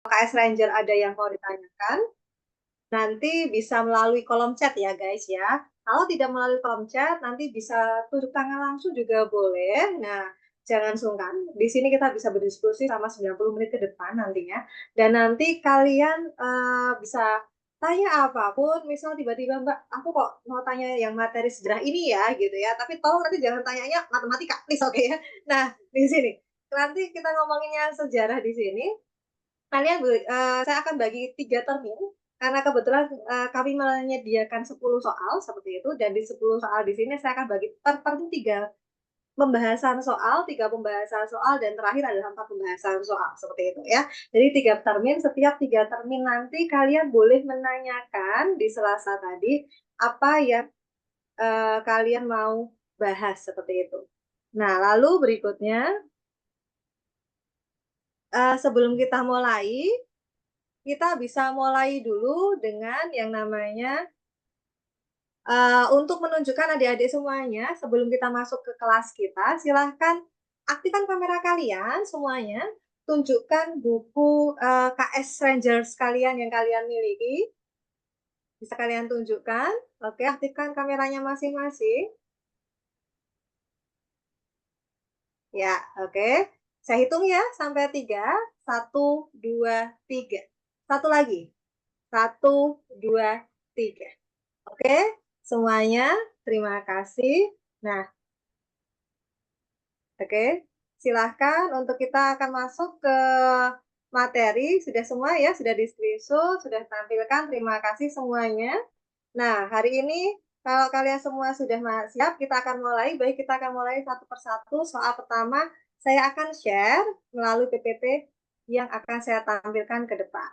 KS Ranger ada yang mau ditanyakan, nanti bisa melalui kolom chat ya guys ya. Kalau tidak melalui kolom chat, nanti bisa tunjuk tangan langsung juga boleh. Nah, jangan sungkan. Di sini kita bisa berdiskusi selama 90 menit ke depan nantinya. Dan nanti kalian bisa tanya apapun. Misal tiba-tiba, Mbak, aku kok mau tanya yang materi sejarah ini ya, gitu ya. Tapi tolong nanti jangan tanyanya matematika, please, oke ya. Nah, di sini. Nanti kita ngomonginnya sejarah di sini. Saya akan bagi 3 termin karena kebetulan kami menyediakan 10 soal seperti itu, dan di 10 soal di sini saya akan bagi per termin 3 pembahasan soal, dan terakhir adalah 4 pembahasan soal seperti itu ya. Jadi 3 termin, setiap 3 termin nanti kalian boleh menanyakan di Selasa tadi apa yang kalian mau bahas seperti itu. Nah, lalu berikutnya sebelum kita mulai, kita bisa mulai dulu dengan yang namanya untuk menunjukkan adik-adik semuanya sebelum kita masuk ke kelas kita, silahkan aktifkan kamera kalian semuanya, tunjukkan buku KS Rangers kalian yang kalian miliki, bisa kalian tunjukkan. Oke, aktifkan kameranya masing-masing. Ya, oke. Saya hitung ya sampai 3. 1, 2, 3. Satu lagi. 1, 2, 3. Oke, semuanya terima kasih. Nah, oke, silahkan untuk kita akan masuk ke materi. Sudah semua ya, sudah di screenshot, sudah tampilkan. Terima kasih semuanya. Nah, hari ini kalau kalian semua sudah siap, kita akan mulai. Baik, kita akan mulai satu persatu. Soal pertama, saya akan share melalui PPT yang akan saya tampilkan ke depan.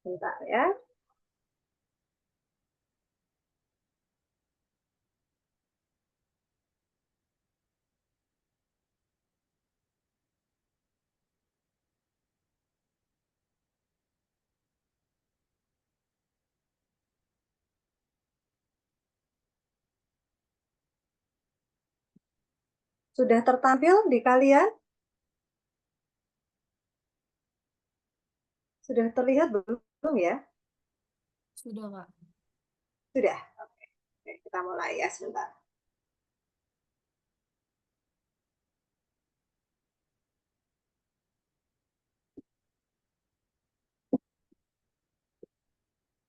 Bentar ya. Sudah tertampil di kalian? Sudah terlihat belum ya? Sudah, Kak. Sudah. Oke, kita mulai ya sebentar.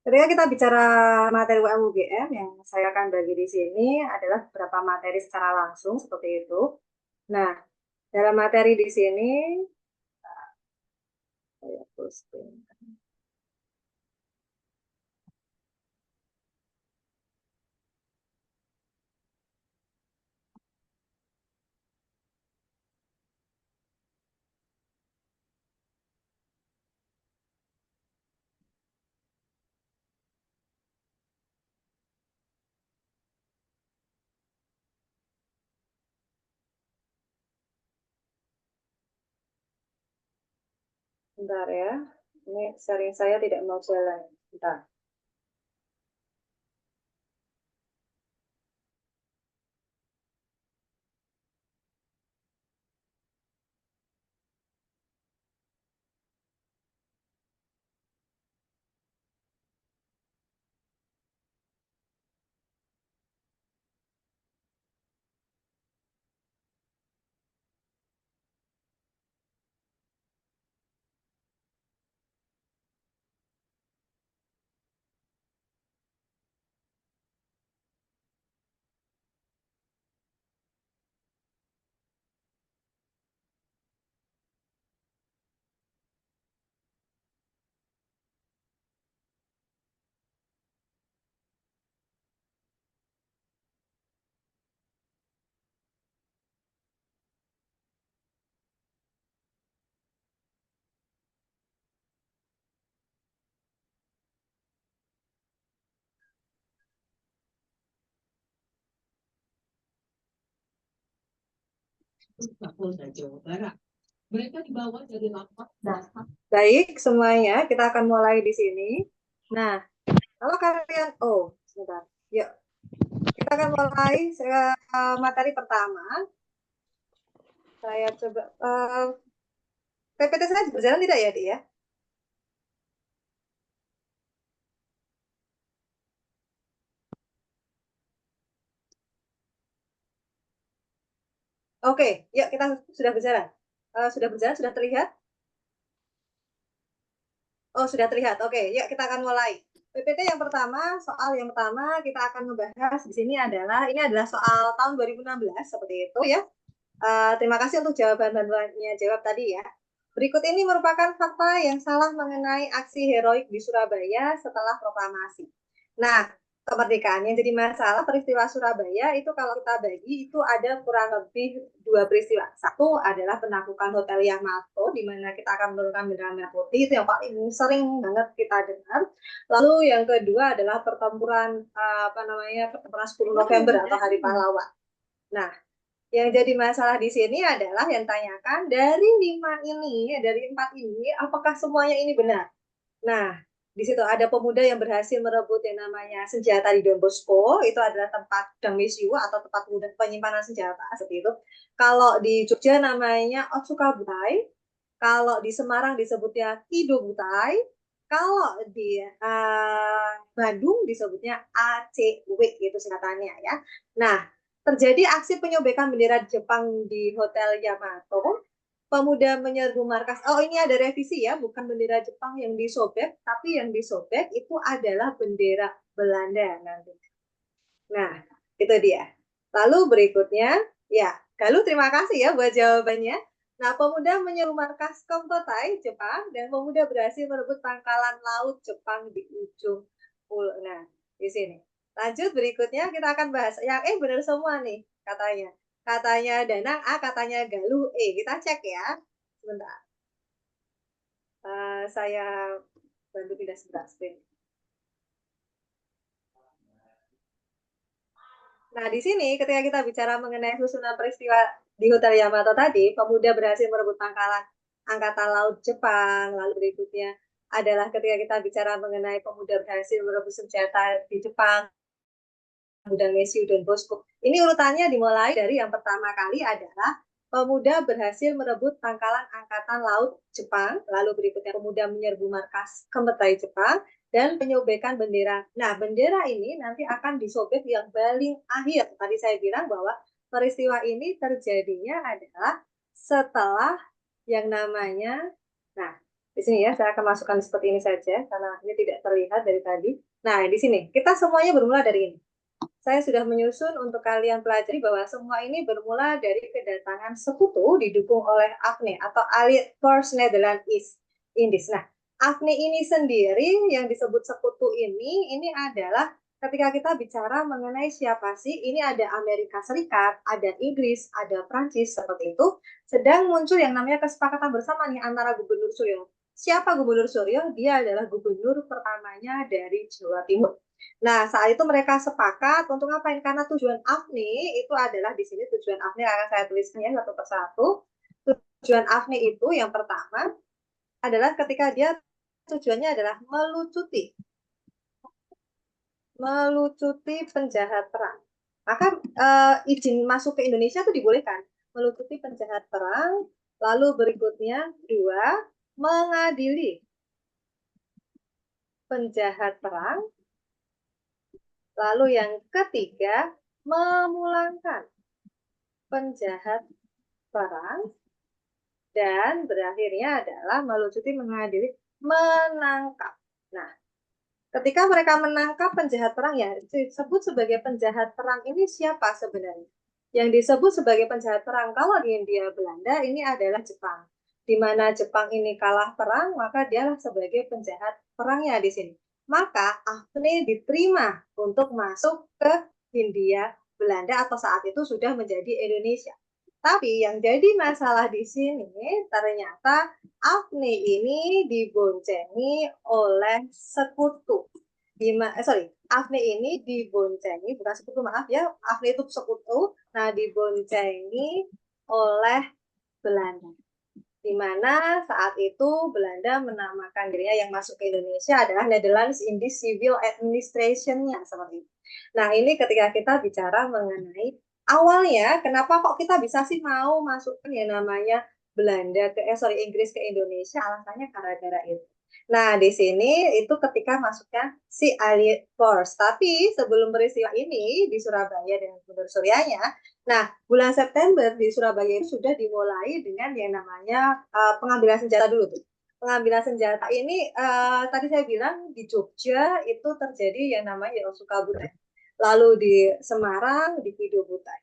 Ketika kita bicara materi UMUGM, yang saya akan bagi di sini adalah beberapa materi secara langsung seperti itu. Nah, dalam materi di sini, saya posting. Bentar ya, ini sharing saya tidak mau jalan. Bentar. Mereka dibawa jadi lapak. Nah, baik semuanya, kita akan mulai di sini. Nah, kalau kalian, Sebentar. Yuk, kita akan mulai materi pertama. Saya coba PPT saya berjalan tidak ya, Di ya? Oke, yuk kita sudah berjalan. Sudah berjalan, sudah terlihat? Oh, sudah terlihat. Oke, yuk kita akan mulai. PPT yang pertama, soal yang pertama kita akan membahas di sini adalah, ini adalah soal tahun 2016, seperti itu ya. Terima kasih untuk jawaban bantuannya jawab tadi ya. Berikut ini merupakan fakta yang salah mengenai aksi heroik di Surabaya setelah proklamasi. Nah, kemerdekaan yang jadi masalah peristiwa Surabaya itu kalau kita bagi itu ada kurang lebih dua peristiwa. Satu adalah penaklukan Hotel Yamato di mana kita akan menurunkan bendera merah putih, itu yang paling sering banget kita dengar. Lalu yang kedua adalah pertempuran pertempuran 10 November atau Hari Pahlawan. Nah, yang jadi masalah di sini adalah yang tanyakan dari 4 ini, apakah semuanya ini benar? Nah, di situ ada pemuda yang berhasil merebut yang namanya senjata di Don Bosco, itu adalah tempat damisiu atau tempat penyimpanan senjata seperti itu. Kalau di Jogja namanya Otsukabutai, kalau di Semarang disebutnya Kidobutai, kalau di Bandung disebutnya ACW gitu singkatannya ya. Nah, terjadi aksi penyobekan bendera Jepang di Hotel Yamato. Pemuda menyerbu markas. Oh, ini ada revisi ya, bukan bendera Jepang yang disobek, tapi yang disobek itu adalah bendera Belanda nanti. Nah, itu dia. Lalu berikutnya, ya, Galuh terima kasih ya buat jawabannya. Nah, pemuda menyerbu markas Komtotai, Jepang, dan pemuda berhasil merebut pangkalan laut Jepang di ujung pulau. Nah, di sini. Lanjut berikutnya kita akan bahas. Yang benar semua nih katanya. Katanya Danang A, katanya Galuh E. Kita cek ya. Sebentar. Saya bantu pindah sebentar screen. Nah, di sini ketika kita bicara mengenai susunan peristiwa di Hotel Yamato tadi, pemuda berhasil merebut pangkalan Angkatan Laut Jepang. Lalu berikutnya adalah ketika kita bicara mengenai pemuda berhasil merebut senjata di Jepang, dan Messi dan Bosco. Ini urutannya dimulai dari yang pertama kali adalah pemuda berhasil merebut pangkalan Angkatan Laut Jepang, lalu berikutnya pemuda menyerbu markas Kemetai Jepang, dan penyobekan bendera. Nah, bendera ini nanti akan disobek yang paling akhir. Tadi saya bilang bahwa peristiwa ini terjadinya adalah setelah yang namanya, nah, di sini ya, saya akan masukkan seperti ini saja, karena ini tidak terlihat dari tadi. Nah, di sini, kita semuanya bermula dari ini. Saya sudah menyusun untuk kalian pelajari bahwa semua ini bermula dari kedatangan sekutu didukung oleh AFNI atau Allied Force Netherlands East Indies. Nah, AFNI ini sendiri yang disebut sekutu ini adalah ketika kita bicara mengenai siapa sih, ini ada Amerika Serikat, ada Inggris, ada Prancis, seperti itu. Sedang muncul yang namanya kesepakatan bersama nih antara Gubernur Suryo. Siapa Gubernur Suryo? Dia adalah gubernur pertamanya dari Jawa Timur. Nah, saat itu mereka sepakat untuk ngapain? Karena tujuan AFNI itu adalah di sini tujuan AFNI akan saya tuliskan ya satu persatu. Tujuan AFNI itu yang pertama adalah ketika dia tujuannya adalah melucuti penjahat perang. Maka izin masuk ke Indonesia itu dibolehkan, melucuti penjahat perang. Lalu berikutnya dua, mengadili penjahat perang. Lalu yang ketiga, memulangkan penjahat perang. Dan berakhirnya adalah melucuti, mengadili, menangkap. Nah, ketika mereka menangkap penjahat perang, ya disebut sebagai penjahat perang ini siapa sebenarnya? Yang disebut sebagai penjahat perang kalau di Hindia Belanda ini adalah Jepang. Di mana Jepang ini kalah perang, maka dialah sebagai penjahat perangnya di sini. Maka AFNI diterima untuk masuk ke Hindia Belanda atau saat itu sudah menjadi Indonesia. Tapi yang jadi masalah di sini ternyata AFNI ini diboncengi oleh sekutu. AFNI ini diboncengi, bukan sekutu, maaf ya, AFNI itu sekutu, nah diboncengi oleh Belanda. di mana saat itu Belanda menamakan dirinya yang masuk ke Indonesia adalah Netherlands Indies Civil Administration-nya seperti itu. Nah, ini ketika kita bicara mengenai awalnya kenapa kok kita bisa sih mau masukkan yang namanya Inggris ke Indonesia, alasannya gara-gara itu. Nah, di sini itu ketika masuknya si Allied Force. Tapi sebelum peristiwa ini di Surabaya dengan Gubernur Suryanya, nah, bulan September di Surabaya itu sudah dimulai dengan yang namanya pengambilan senjata dulu tuh. Pengambilan senjata ini tadi saya bilang di Jogja itu terjadi yang namanya Sukabutai. Lalu di Semarang di Pido Butai.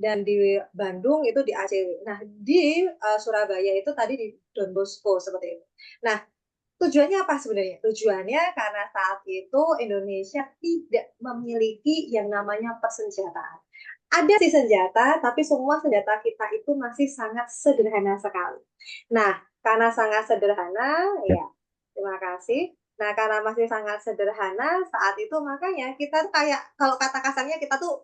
Dan di Bandung itu di ACW. Nah, di Surabaya itu tadi di Don Bosco seperti itu. Nah, tujuannya apa sebenarnya? Tujuannya karena saat itu Indonesia tidak memiliki yang namanya persenjataan. Ada sih senjata, tapi semua senjata kita itu masih sangat sederhana sekali. Nah, karena sangat sederhana, ya, terima kasih. Nah, karena masih sangat sederhana, saat itu makanya kita tuh kayak, kalau kata kasarnya kita tuh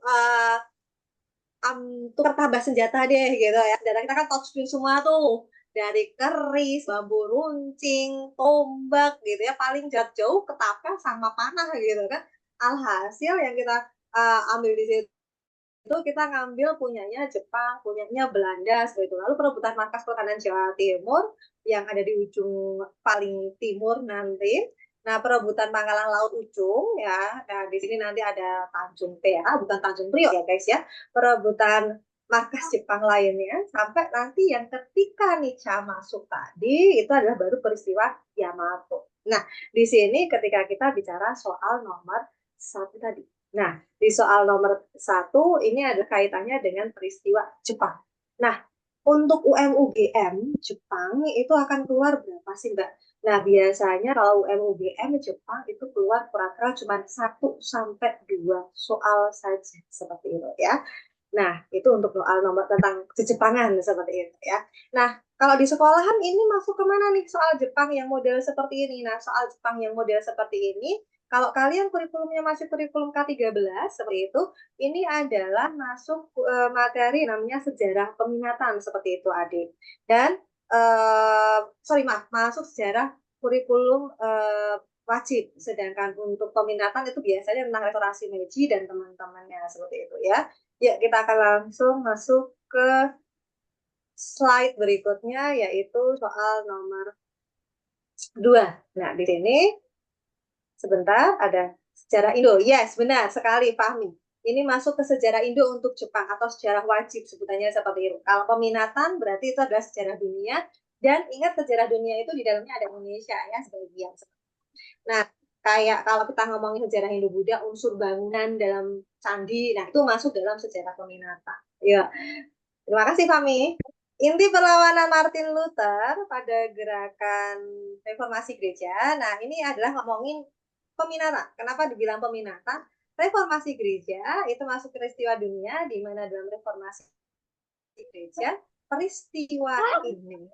tukar tambah senjata deh gitu ya. Senjata kita kan touchscreen semua tuh. Dari keris, bambu runcing, tombak gitu ya. Paling jauh ketapel sama panah gitu kan. Alhasil yang kita ambil di situ itu kita ngambil punyanya Jepang, punyanya Belanda seperti itu. Lalu perebutan markas pertahanan Jawa Timur yang ada di ujung paling timur nanti. Nah, perebutan Pangkalan Laut Ujung ya. Nah, di sini nanti ada Tanjung Perak, bukan Tanjung Priok ya guys ya. Perebutan markas Jepang lainnya sampai nanti yang ketika Nica masuk tadi itu adalah baru peristiwa Yamato. Nah, di sini ketika kita bicara soal nomor satu tadi. Nah, di soal nomor satu ini ada kaitannya dengan peristiwa Jepang. Nah, untuk UMUGM Jepang itu akan keluar berapa sih Mbak? Nah, biasanya kalau UMUGM Jepang itu keluar kira-kira cuma 1 sampai 2 soal saja seperti itu ya. Nah, itu untuk soal nomor tentang Jepangan seperti itu ya. Nah, kalau di sekolahan ini masuk kemana nih soal Jepang yang model seperti ini? Nah, soal Jepang yang model seperti ini kalau kalian kurikulumnya masih kurikulum K13 seperti itu, ini adalah masuk materi namanya sejarah peminatan seperti itu, Adik. Dan sorry maaf, masuk sejarah kurikulum wajib. Sedangkan untuk peminatan itu biasanya tentang restorasi Meiji dan teman-temannya seperti itu ya. Ya, kita akan langsung masuk ke slide berikutnya yaitu soal nomor 2. Nah, di sini sebentar, ada sejarah Indo. Yes, benar sekali, Fahmi. Ini masuk ke sejarah Indo untuk Jepang atau sejarah wajib sebutannya seperti itu. Kalau peminatan berarti itu adalah sejarah dunia dan ingat sejarah dunia itu di dalamnya ada Indonesia ya sebagian. Nah, kayak kalau kita ngomongin sejarah Hindu-Buddha, unsur bangunan dalam candi, nah itu masuk dalam sejarah peminatan. Ya, terima kasih Fahmi. Inti perlawanan Martin Luther pada gerakan reformasi gereja. Nah, ini adalah ngomongin peminatan. Kenapa dibilang peminatan? Reformasi gereja itu masuk peristiwa dunia di mana dalam reformasi gereja peristiwa ini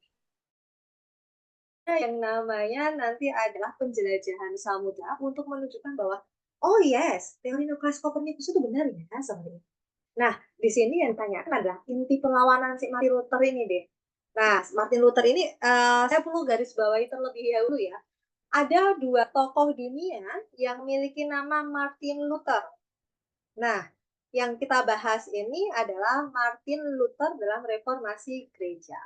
yang namanya nanti adalah penjelajahan samudra untuk menunjukkan bahwa oh yes, teori Nikolaus Kopernikus itu benar ya sebenarnya. Nah, di sini yang ditanyakan adalah inti perlawanan si Martin Luther ini deh. Nah, Martin Luther ini saya perlu garis bawahi terlebih dahulu ya. Ada 2 tokoh dunia yang memiliki nama Martin Luther. Nah, yang kita bahas ini adalah Martin Luther dalam reformasi gereja.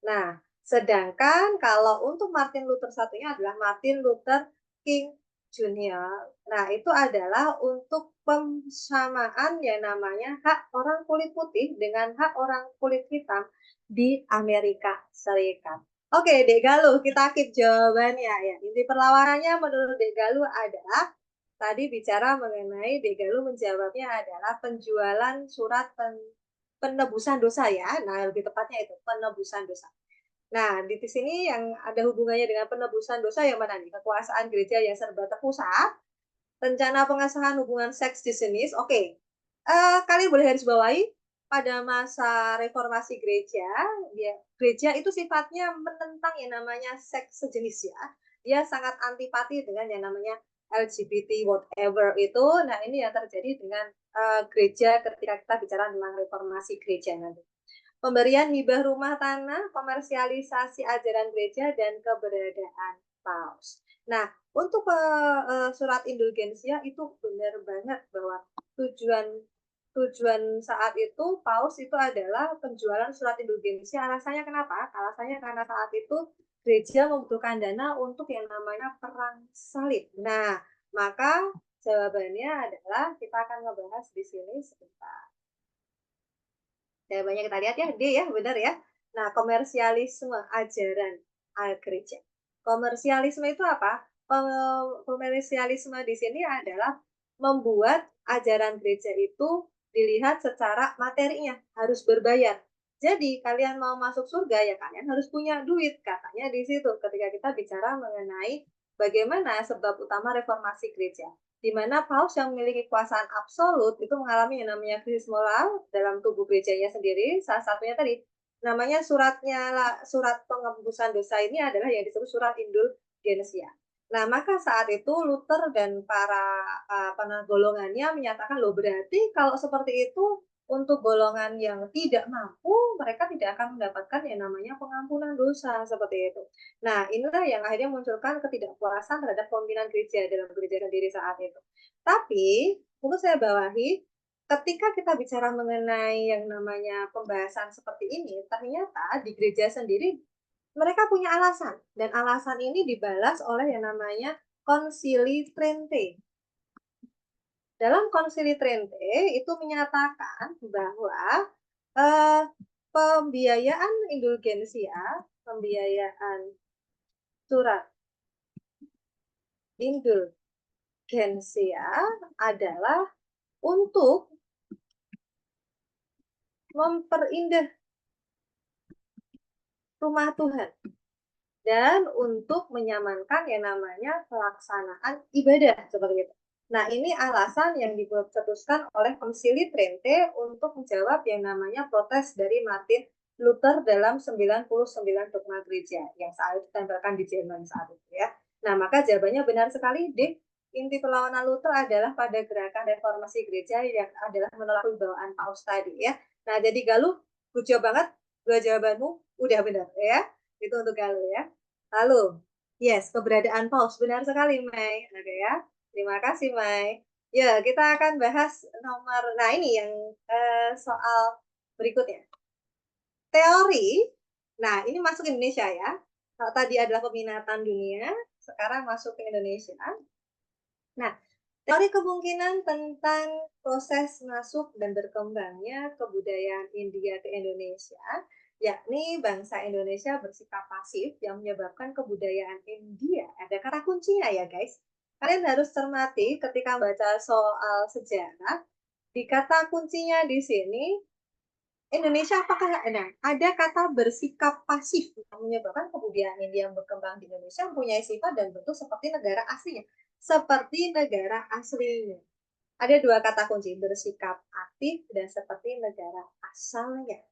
Nah, sedangkan kalau untuk Martin Luther satunya adalah Martin Luther King Junior. Nah, itu adalah untuk persamaan yang namanya hak orang kulit putih dengan hak orang kulit hitam di Amerika Serikat. Oke, Dek Galuh, kita keep jawabannya ya. Inti perlawanannya menurut Dek Galuh adalah tadi bicara mengenai Degalu menjawabnya adalah penjualan surat penebusan dosa ya. Nah, lebih tepatnya itu penebusan dosa. Nah, di sini yang ada hubungannya dengan penebusan dosa yang mana nih? Kekuasaan gereja yang serba terpusat, rencana pengesahan hubungan seks di sini. Oke, kalian boleh garis bawahi pada masa reformasi gereja, ya, gereja itu sifatnya menentang yang namanya seks sejenis ya. Dia sangat antipati dengan yang namanya LGBT whatever itu. Nah, ini yang terjadi dengan gereja ketika kita bicara tentang reformasi gereja nanti. Pemberian hibah rumah tanah, komersialisasi ajaran gereja, dan keberadaan paus. Nah, untuk surat indulgensia itu benar banget bahwa tujuan tujuan saat itu paus itu adalah penjualan surat indulgensia. Alasannya kenapa? Alasannya karena saat itu gereja membutuhkan dana untuk yang namanya perang salib. Nah, maka jawabannya adalah kita akan ngebahas di sini sebentar. Jawabannya kita lihat ya, D ya, benar ya. Nah, komersialisme ajaran gereja. Komersialisme itu apa? Komersialisme di sini adalah membuat ajaran gereja itu dilihat secara materinya, harus berbayar. Jadi, kalian mau masuk surga ya kalian harus punya duit, katanya di situ ketika kita bicara mengenai bagaimana sebab utama reformasi gereja, di mana paus yang memiliki kekuasaan absolut itu mengalami yang namanya krisis moral dalam tubuh gerejanya sendiri. Salah satunya tadi namanya surat pengembusan dosa ini adalah yang disebut surat indulgensia. Nah, maka saat itu Luther dan para golongannya menyatakan, loh berarti kalau seperti itu untuk golongan yang tidak mampu, mereka tidak akan mendapatkan yang namanya pengampunan dosa seperti itu. Nah, inilah yang akhirnya munculkan ketidakpuasan terhadap pemimpinan gereja dalam gereja sendiri saat itu. Tapi, perlu saya bawahi, ketika kita bicara mengenai yang namanya pembahasan seperti ini, ternyata di gereja sendiri mereka punya alasan, dan alasan ini dibalas oleh yang namanya Konsili Trente. Dalam Konsili Trente itu menyatakan bahwa eh, pembiayaan indulgensia, pembiayaan surat indulgensia adalah untuk memperindah rumah Tuhan dan untuk menyamankan yang namanya pelaksanaan ibadah seperti itu. Nah, ini alasan yang dicetuskan oleh Konsili Trente untuk menjawab yang namanya protes dari Martin Luther dalam 99 dogma gereja yang saat itu ditempelkan di Jerman saat itu ya. Nah, maka jawabannya benar sekali, D. Inti perlawanan Luther adalah pada gerakan reformasi gereja yang adalah menolak wibawaan paus tadi ya. Nah, jadi Galuh, good job banget. Dua jawabanmu udah benar ya. Itu untuk Galuh ya. Lalu, yes, keberadaan paus. Benar sekali, Mai. Oke ya. Terima kasih, Mai. Ya, kita akan bahas nomor, nah ini yang soal berikutnya. Teori, nah ini masuk Indonesia ya. Kalau tadi adalah peminatan dunia, sekarang masuk ke Indonesia. Nah, teori kemungkinan tentang proses masuk dan berkembangnya kebudayaan India ke Indonesia, yakni bangsa Indonesia bersikap pasif yang menyebabkan kebudayaan India. Ada kata kuncinya ya guys. Kalian harus cermati ketika baca soal sejarah. Di kata kuncinya di sini Indonesia apakah ada kata bersikap pasif yang menyebabkan kebudayaan India yang berkembang di Indonesia mempunyai sifat dan bentuk seperti negara aslinya. Seperti negara aslinya. Ada dua kata kunci, bersikap aktif dan seperti negara asalnya.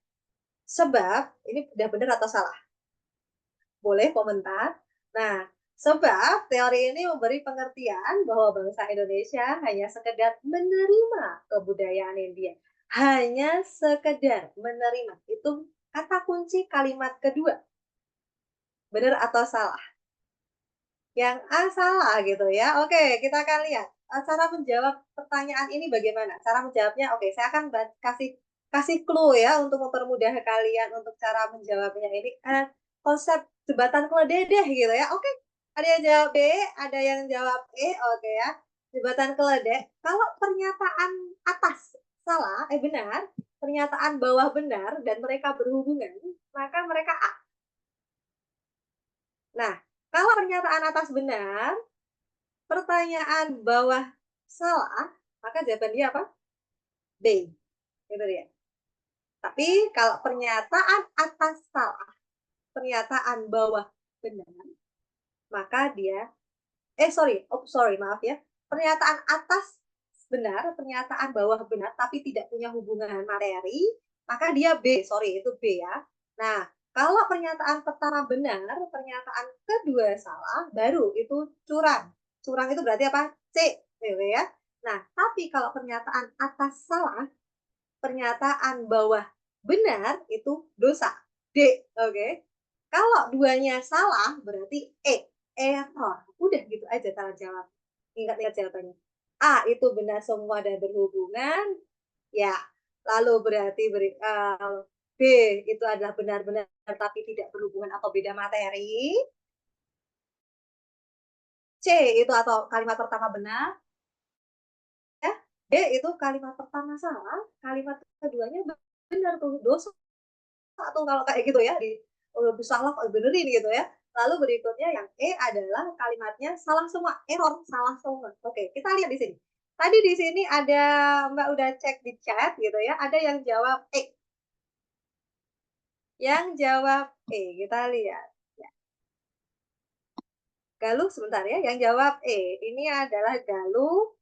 Sebab, ini udah benar atau salah? Boleh komentar. Nah, sebab teori ini memberi pengertian bahwa bangsa Indonesia hanya sekedar menerima kebudayaan India. Hanya sekedar menerima. Itu kata kunci kalimat kedua. Benar atau salah? Yang A salah gitu ya. Oke, kita akan lihat cara menjawab pertanyaan ini bagaimana. Cara menjawabnya, oke, saya akan kasih clue ya untuk mempermudah kalian untuk cara menjawabnya ini. Konsep jembatan keledai gitu ya. Oke, ada yang jawab B, ada yang jawab E, oke ya. Jembatan keledai. Kalau pernyataan atas salah, benar, pernyataan bawah benar dan mereka berhubungan, maka mereka A. Nah, kalau pernyataan atas benar, pertanyaan bawah salah, maka jawaban dia apa? B. Gitu ya. Tapi kalau pernyataan atas salah, pernyataan bawah benar, maka dia maaf ya. Pernyataan atas benar, pernyataan bawah benar tapi tidak punya hubungan materi, maka dia B. Itu B ya. Nah, kalau pernyataan pertama benar, pernyataan kedua salah, baru itu curang. Curang itu berarti apa? C, gitu ya. Nah, tapi kalau pernyataan atas salah, pernyataan bawah benar itu dosa. D, oke. Kalau duanya salah berarti error. Udah gitu aja cara jawab. Ingat-ingat jawabannya. A itu benar semua dan berhubungan, ya. Lalu berarti B itu adalah benar-benar tapi tidak berhubungan atau beda materi. C itu atau kalimat pertama benar, ya. D itu kalimat pertama salah, kalimat keduanya benar tuh, dosa tuh kalau kayak gitu ya, salah benerin gitu ya. Lalu berikutnya yang E adalah kalimatnya salah semua, error, salah semua. Oke, kita lihat di sini. Tadi di sini ada Mbak udah cek di chat gitu ya, ada yang jawab E. Yang jawab E, kita lihat. Ya. Galuh sebentar ya, yang jawab E. Ini adalah Galuh.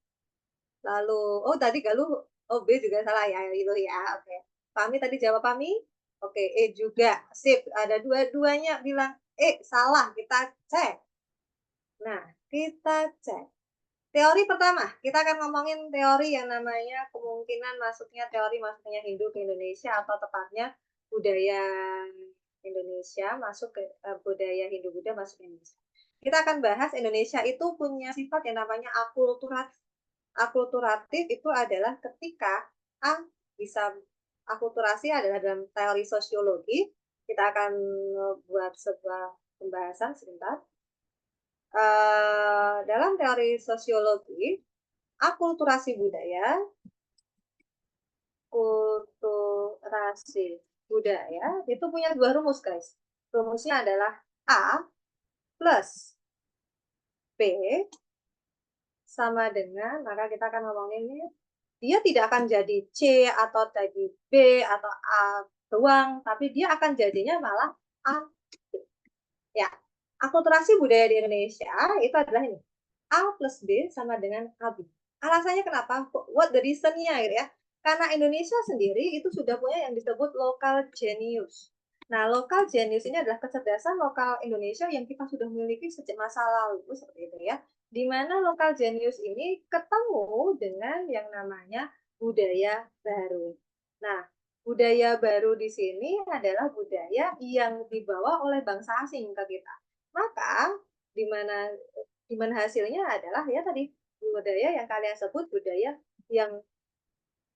Lalu, oh tadi Galuh, oh B juga salah ya, itu ya, oke. Pami tadi jawab Pami? Oke, E juga, sip. Ada dua-duanya bilang E, salah, kita cek. Nah, kita cek. Teori pertama, kita akan ngomongin teori yang namanya kemungkinan masuknya teori masuknya Hindu ke Indonesia atau tepatnya budaya Indonesia masuk ke budaya Hindu-Buddha masuk ke Indonesia. Kita akan bahas Indonesia itu punya sifat yang namanya akulturatif. Akulturatif itu adalah ketika bisa akulturasi adalah dalam teori sosiologi. Kita akan buat sebuah pembahasan sebentar. Dalam teori sosiologi, akulturasi budaya, kulturasi budaya itu punya dua rumus, guys. Rumusnya adalah A plus B sama dengan, maka kita akan ngomongin ini, dia tidak akan jadi C atau jadi B atau A doang, tapi dia akan jadinya malah A. Ya, akulturasi budaya di Indonesia itu adalah ini, A plus B sama dengan AB. Alasannya kenapa? What the reason-nya gitu ya. Karena Indonesia sendiri itu sudah punya yang disebut local genius. Nah, local genius ini adalah kecerdasan lokal Indonesia yang kita sudah miliki sejak masa lalu, seperti itu ya. Di mana local genius ini ketemu dengan yang namanya budaya baru. Nah, budaya baru di sini adalah budaya yang dibawa oleh bangsa asing ke kita. Maka di mana hasilnya adalah ya tadi budaya yang kalian sebut budaya yang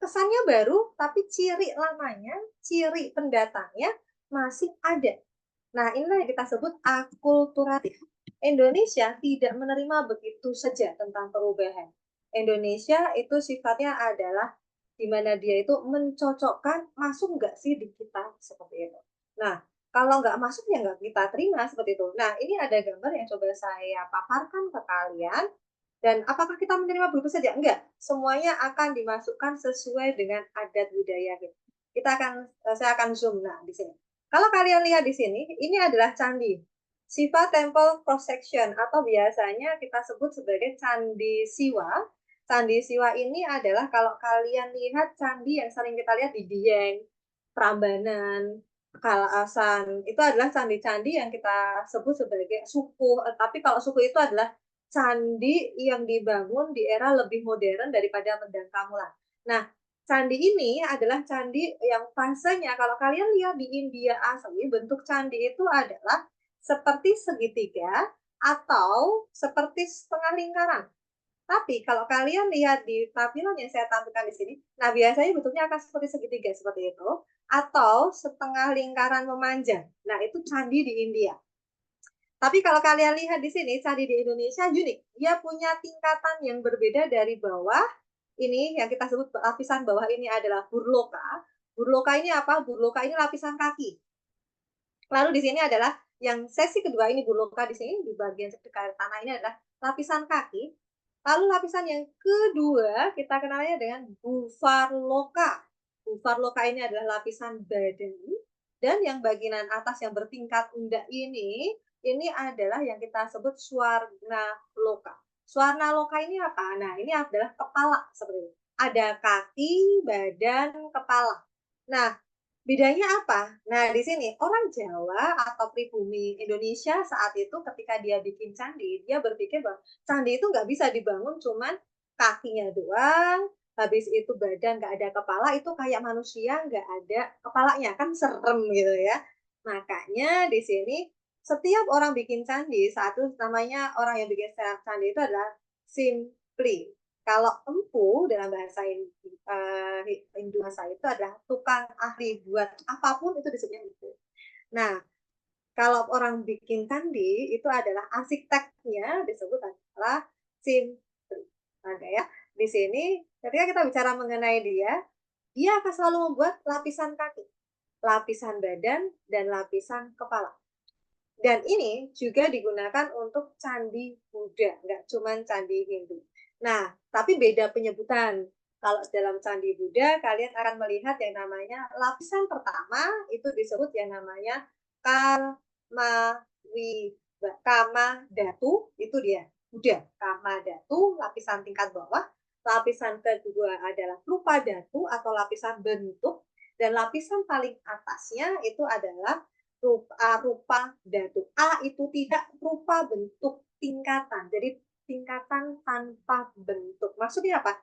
kesannya baru tapi ciri lamanya, ciri pendatangnya masih ada. Nah, inilah yang kita sebut akulturatif. Indonesia tidak menerima begitu saja tentang perubahan. Indonesia itu sifatnya adalah di mana dia itu mencocokkan masuk nggak sih di kita seperti itu. Nah, kalau nggak masuk ya nggak kita terima seperti itu. Nah, ini ada gambar yang coba saya paparkan ke kalian. Dan apakah kita menerima begitu saja? Enggak. Semuanya akan dimasukkan sesuai dengan adat budaya kita. Saya akan zoom nah di sini. Kalau kalian lihat di sini, ini adalah candi. Siva Temple Cross Section atau biasanya kita sebut sebagai Candi Siwa. Candi Siwa ini adalah kalau kalian lihat candi yang sering kita lihat di Dieng, Prambanan, Kalasan, itu adalah candi-candi yang kita sebut sebagai suku. Tapi kalau suku itu adalah candi yang dibangun di era lebih modern daripada Mendangkamulan. Nah, candi ini adalah candi yang fasenya kalau kalian lihat di India asli, bentuk candi itu adalah seperti segitiga atau seperti setengah lingkaran. Tapi kalau kalian lihat di tampilan yang saya tampilkan di sini, nah biasanya bentuknya akan seperti segitiga seperti itu, atau setengah lingkaran memanjang. Nah, itu candi di India. Tapi kalau kalian lihat di sini, candi di Indonesia unik. Dia punya tingkatan yang berbeda dari bawah. Ini yang kita sebut lapisan bawah ini adalah burloka. Burloka ini apa? Burloka ini lapisan kaki. Lalu di sini adalah yang sesi kedua ini burloka di sini di bagian dekat tanah ini adalah lapisan kaki. Lalu lapisan yang kedua kita kenalnya dengan bufarloka. Bufarloka ini adalah lapisan badan dan yang bagian atas yang bertingkat undak ini adalah yang kita sebut swarna loka. Swarna loka ini apa? Nah, ini adalah kepala seperti ini. Ada kaki, badan, kepala. Nah, bedanya apa? Nah, di sini orang Jawa atau pribumi Indonesia saat itu ketika dia bikin candi, dia berpikir bahwa candi itu nggak bisa dibangun cuman kakinya doang, habis itu badan nggak ada kepala, itu kayak manusia nggak ada kepalanya, kan serem gitu ya. Makanya di sini setiap orang bikin candi, saat itu namanya orang yang bikin candi itu adalah simpli. Kalau empu dalam bahasa Hindu itu adalah tukang ahli buat apapun itu disebutnya empu. Nah, kalau orang bikin candi itu adalah arsiteknya disebut adalah simpli. Ada ya. Di sini ketika kita bicara mengenai dia, dia akan selalu membuat lapisan kaki, lapisan badan, dan lapisan kepala. Dan ini juga digunakan untuk candi Buddha, nggak cuma candi Hindu. Nah, tapi beda penyebutan. Kalau dalam candi Buddha, kalian akan melihat yang namanya lapisan pertama itu disebut yang namanya Kama Kama Datu, itu dia. Buddha, Kama Datu, lapisan tingkat bawah. Lapisan kedua adalah rupa datu atau lapisan bentuk. Dan lapisan paling atasnya itu adalah rupa datu. A itu tidak rupa bentuk tingkatan. Jadi tingkatan tanpa bentuk. Maksudnya apa?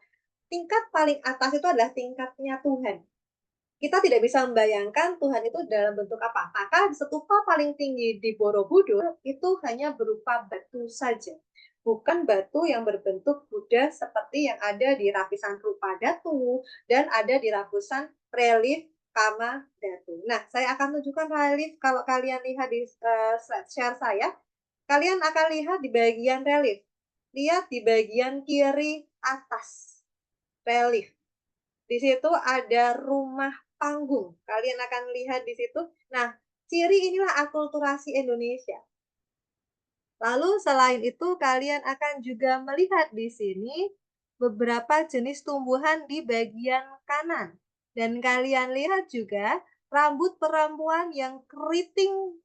Tingkat paling atas itu adalah tingkatnya Tuhan. Kita tidak bisa membayangkan Tuhan itu dalam bentuk apa. Maka stupa paling tinggi di Borobudur itu hanya berupa batu saja. Bukan batu yang berbentuk Buddha seperti yang ada di lapisan rupa datu dan ada di lapisan relief Kama Datu. Nah, saya akan tunjukkan relief kalau kalian lihat di slide share saya. Kalian akan lihat di bagian relief. Lihat di bagian kiri atas relief. Di situ ada rumah panggung. Kalian akan lihat di situ. Nah, ciri inilah akulturasi Indonesia. Lalu selain itu kalian akan juga melihat di sini beberapa jenis tumbuhan di bagian kanan. Dan kalian lihat juga rambut perempuan yang keriting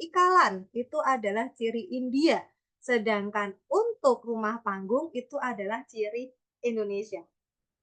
ikalan itu adalah ciri India. Sedangkan untuk rumah panggung itu adalah ciri Indonesia.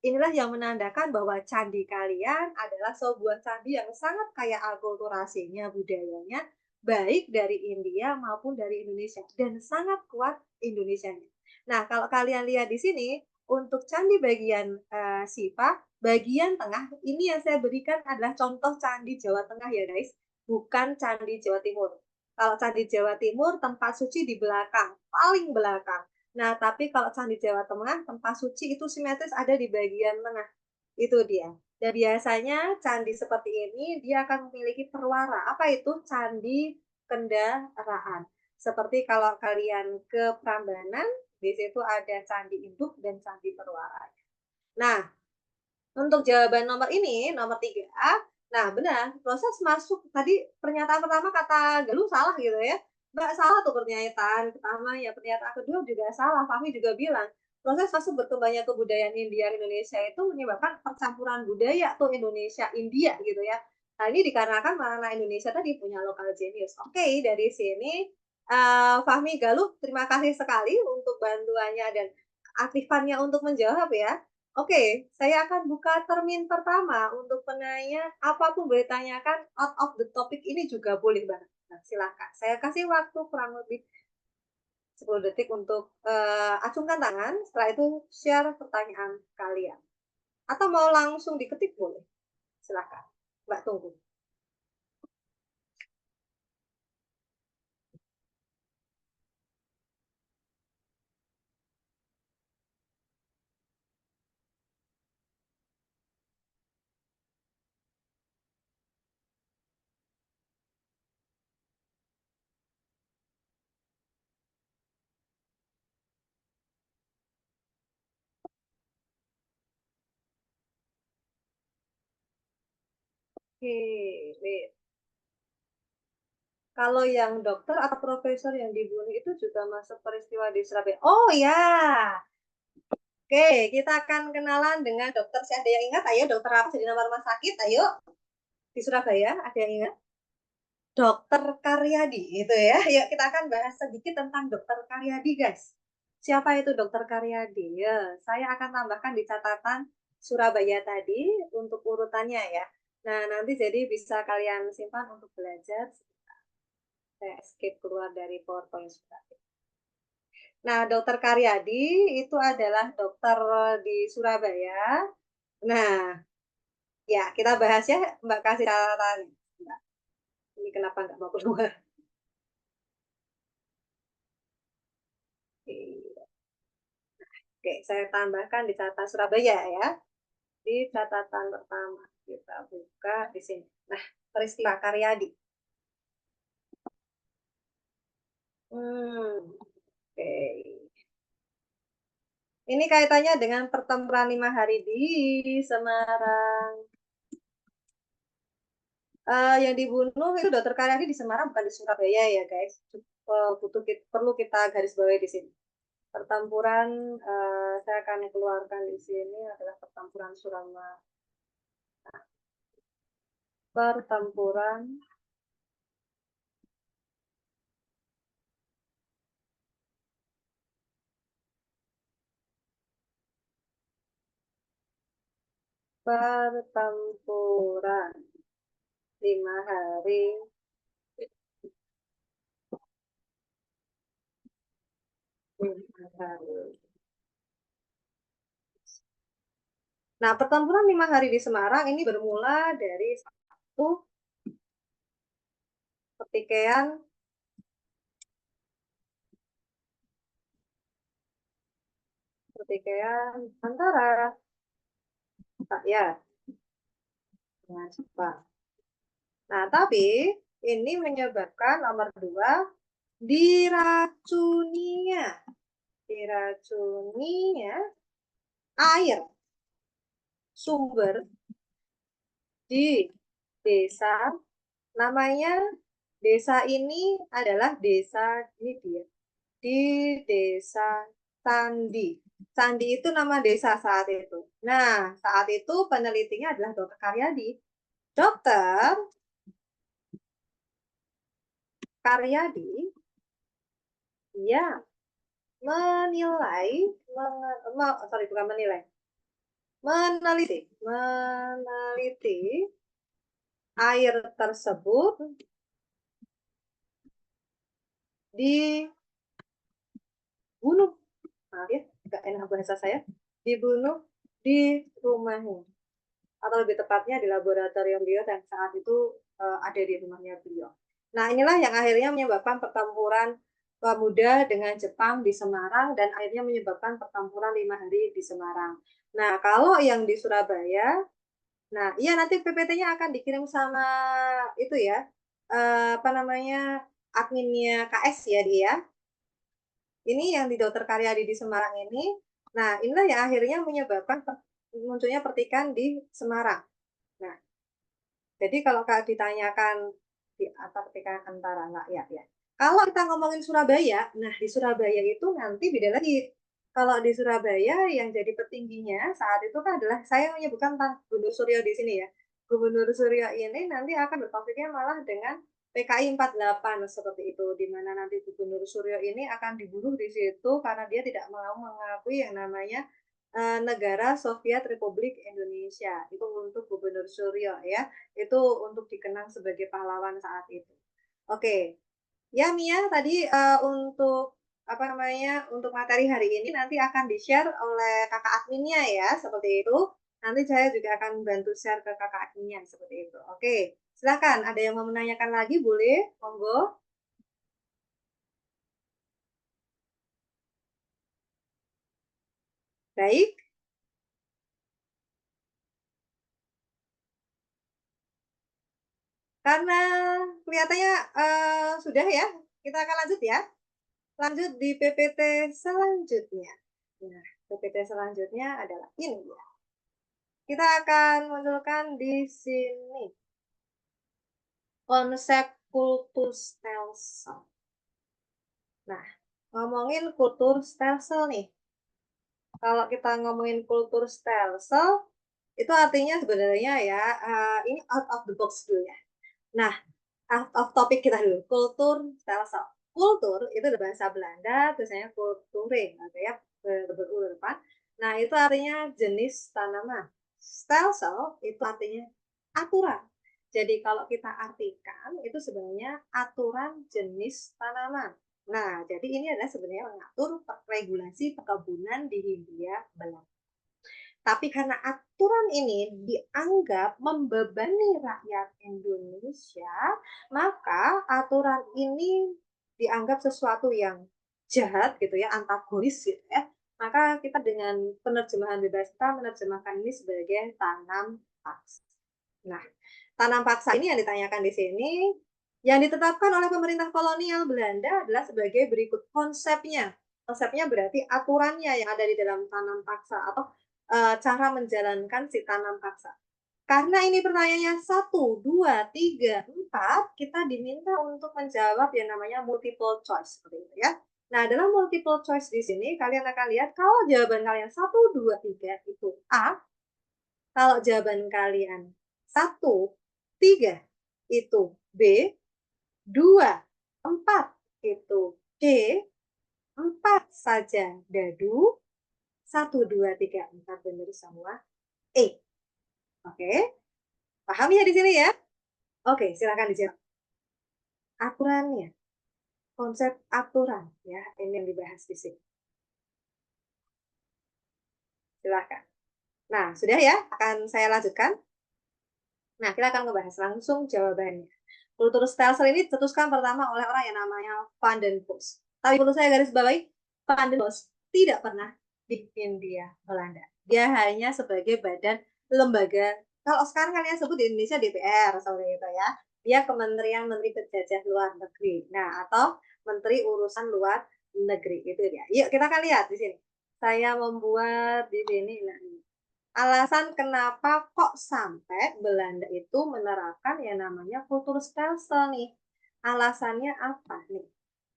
Inilah yang menandakan bahwa candi kalian adalah sebuah candi yang sangat kaya akulturasinya, budayanya, baik dari India maupun dari Indonesia, dan sangat kuat Indonesianya. Nah, kalau kalian lihat di sini, untuk candi bagian Sipa, bagian tengah, ini yang saya berikan adalah contoh candi Jawa Tengah ya guys, bukan candi Jawa Timur. Kalau candi Jawa Timur, tempat suci di belakang, paling belakang. Nah, tapi kalau Candi Jawa Tengah, tempat suci itu simetris ada di bagian tengah. Itu dia. Dan biasanya candi seperti ini, dia akan memiliki perwara. Apa itu? Candi kendaraan. Seperti kalau kalian ke Prambanan, di situ ada Candi Induk dan Candi Perwara. Nah, untuk jawaban nomor ini, nomor 3, nah benar, proses masuk, tadi pernyataan pertama kata Galuh salah gitu ya. Nggak salah tuh pernyataan pertama, ya pernyataan kedua juga salah. Fahmi juga bilang, proses masuk berkembangnya kebudayaan India Indonesia itu menyebabkan percampuran budaya tuh Indonesia-India gitu ya. Nah ini dikarenakan mana Indonesia tadi punya lokal genius. Oke, dari sini Fahmi Galuh, terima kasih sekali untuk bantuannya dan aktifannya untuk menjawab ya. Oke, saya akan buka termin pertama untuk penanya. Apapun boleh tanyakan, out of the topic ini juga boleh banget. Nah, silakan. Saya kasih waktu kurang lebih 10 detik untuk acungkan tangan. Setelah itu share pertanyaan kalian. Atau mau langsung diketik boleh. Silakan. Mbak tunggu. Oke, wait. Kalau yang dokter atau profesor yang dibunuh itu juga masuk peristiwa di Surabaya. Oh ya, oke, kita akan kenalan dengan dokter. Si ada yang ingat? Ayo, dokter apa jadi nama rumah sakit? Ayo, di Surabaya ada yang ingat? Dokter Karyadi itu ya. Yuk kita akan bahas sedikit tentang Dokter Karyadi, guys. Siapa itu Dokter Karyadi? Ya, saya akan tambahkan di catatan Surabaya tadi untuk urutannya ya. Nah, nanti jadi bisa kalian simpan untuk belajar. Saya escape keluar dari PowerPoint Surabaya. Nah, Dokter Karyadi itu adalah dokter di Surabaya. Nah, ya kita bahas ya, Mbak kasih catatan. Mbak, ini kenapa nggak mau keluar? Oke, saya tambahkan di catatan Surabaya ya. Di catatan pertama kita buka di sini. Nah, peristiwa Karyadi. Oke. Ini kaitannya dengan pertempuran 5 hari di Semarang. Yang dibunuh itu Dokter Karyadi di Semarang, bukan di Surabaya ya guys. Perlu kita garis bawahi di sini. Pertempuran, saya akan keluarkan di sini adalah pertempuran Suramadu. Pertempuran pertempuran 5 hari. Nah, pertempuran 5 hari di Semarang ini bermula dari satu pertikaian antara rakyat dengan Jepang. Nah, tapi ini menyebabkan nomor 2 diracuninya air sumber di desa, namanya desa ini adalah desa ini dia di desa Sandi. Sandi itu nama desa saat itu. Nah, saat itu penelitinya adalah Dokter Karyadi. Dokter Karyadi, ya, menilai, sorry bukan menilai, meneliti air tersebut dibunuh, maaf ya, nggak enak bahasa saya, dibunuh di rumahnya, atau lebih tepatnya di laboratorium beliau dan saat itu ada di rumahnya beliau. Nah, inilah yang akhirnya menyebabkan pertempuran pemuda dengan Jepang di Semarang dan akhirnya menyebabkan pertempuran 5 hari di Semarang. Nah, kalau yang di Surabaya, nah iya nanti PPT-nya akan dikirim sama itu ya, apa namanya, adminnya KS ya dia. Ini yang di Dokter Karyadi di Semarang ini. Nah, inilah yang akhirnya menyebabkan munculnya pertikaian di Semarang. Nah, jadi kalau ditanyakan di apa pertikaian antara rakyat ya. Kalau kita ngomongin Surabaya, nah di Surabaya itu nanti beda lagi. Kalau di Surabaya yang jadi petingginya saat itu kan adalah saya menyebutkan tentang Gubernur Suryo di sini ya. Gubernur Suryo ini nanti akan berkonfliknya malah dengan PKI 48 seperti itu, di mana nanti Gubernur Suryo ini akan dibunuh di situ karena dia tidak mau mengakui yang namanya negara Soviet Republik Indonesia. Itu untuk Gubernur Suryo ya. Itu untuk dikenang sebagai pahlawan saat itu. Oke. Ya Mia, tadi untuk apa namanya, untuk materi hari ini nanti akan di-share oleh kakak adminnya ya, seperti itu. Nanti saya juga akan bantu share ke kakak adminnya seperti itu. Oke, silakan. Ada yang mau menanyakan lagi, boleh? Monggo. Baik, karena kelihatannya sudah ya, kita akan lanjut ya. Lanjut di PPT selanjutnya. Nah, PPT selanjutnya adalah ini ya. Kita akan munculkan di sini konsep kultur stelsel. Nah, ngomongin kultur stelsel nih. Kalau kita ngomongin kultur stelsel, itu artinya sebenarnya ya, ini out of the box dulu ya. Nah, out of topic kita dulu, kultur stelsel. Kultur itu dari bahasa Belanda, biasanya kulturing, gitu ya, berulang depan. Nah, itu artinya jenis tanaman. Stelsel itu artinya aturan. Jadi kalau kita artikan, itu sebenarnya aturan jenis tanaman. Nah, jadi ini adalah sebenarnya mengatur regulasi perkebunan di Hindia Belanda. Tapi karena aturan ini dianggap membebani rakyat Indonesia, maka aturan ini dianggap sesuatu yang jahat gitu ya, antagonis gitu ya. Maka kita dengan penerjemahan bebas kita menerjemahkan ini sebagai tanam paksa. Nah, tanam paksa ini yang ditanyakan di sini, yang ditetapkan oleh pemerintah kolonial Belanda adalah sebagai berikut konsepnya. Konsepnya berarti aturannya yang ada di dalam tanam paksa atau cara menjalankan si tanam paksa. Karena ini pertanyaannya 1, 2, 3, 4, kita diminta untuk menjawab yang namanya multiple choice seperti itu ya. Nah, dalam multiple choice di sini kalian akan lihat kalau jawaban kalian 1, 2, 3 itu A, kalau jawaban kalian 1, 3 itu B, 2, 4 itu C, 4 saja dadu, 1, 2, 3, 4 benar semua E. Oke, paham ya di sini ya? Oke, silakan dijawab. Aturannya, konsep aturan ya, ini yang dibahas di sini. Silakan. Nah, sudah ya, akan saya lanjutkan. Nah, kita akan membahas langsung jawabannya. Kultur stelsel ini dicetuskan pertama oleh orang yang namanya Van den Bosch. Tapi perlu saya garis bawahi, Van den Bosch tidak pernah di Hindia Belanda. Dia hanya sebagai badan lembaga. Kalau sekarang kalian sebut di Indonesia DPR, seperti itu ya. Dia Kementerian Menteri Penjajah Luar Negeri. Nah, atau Menteri Urusan Luar Negeri itu dia. Yuk kita akan lihat di sini. Saya membuat di sini. Nah, alasan kenapa kok sampai Belanda itu menerapkan yang namanya kultur stelsel nih. Alasannya apa nih?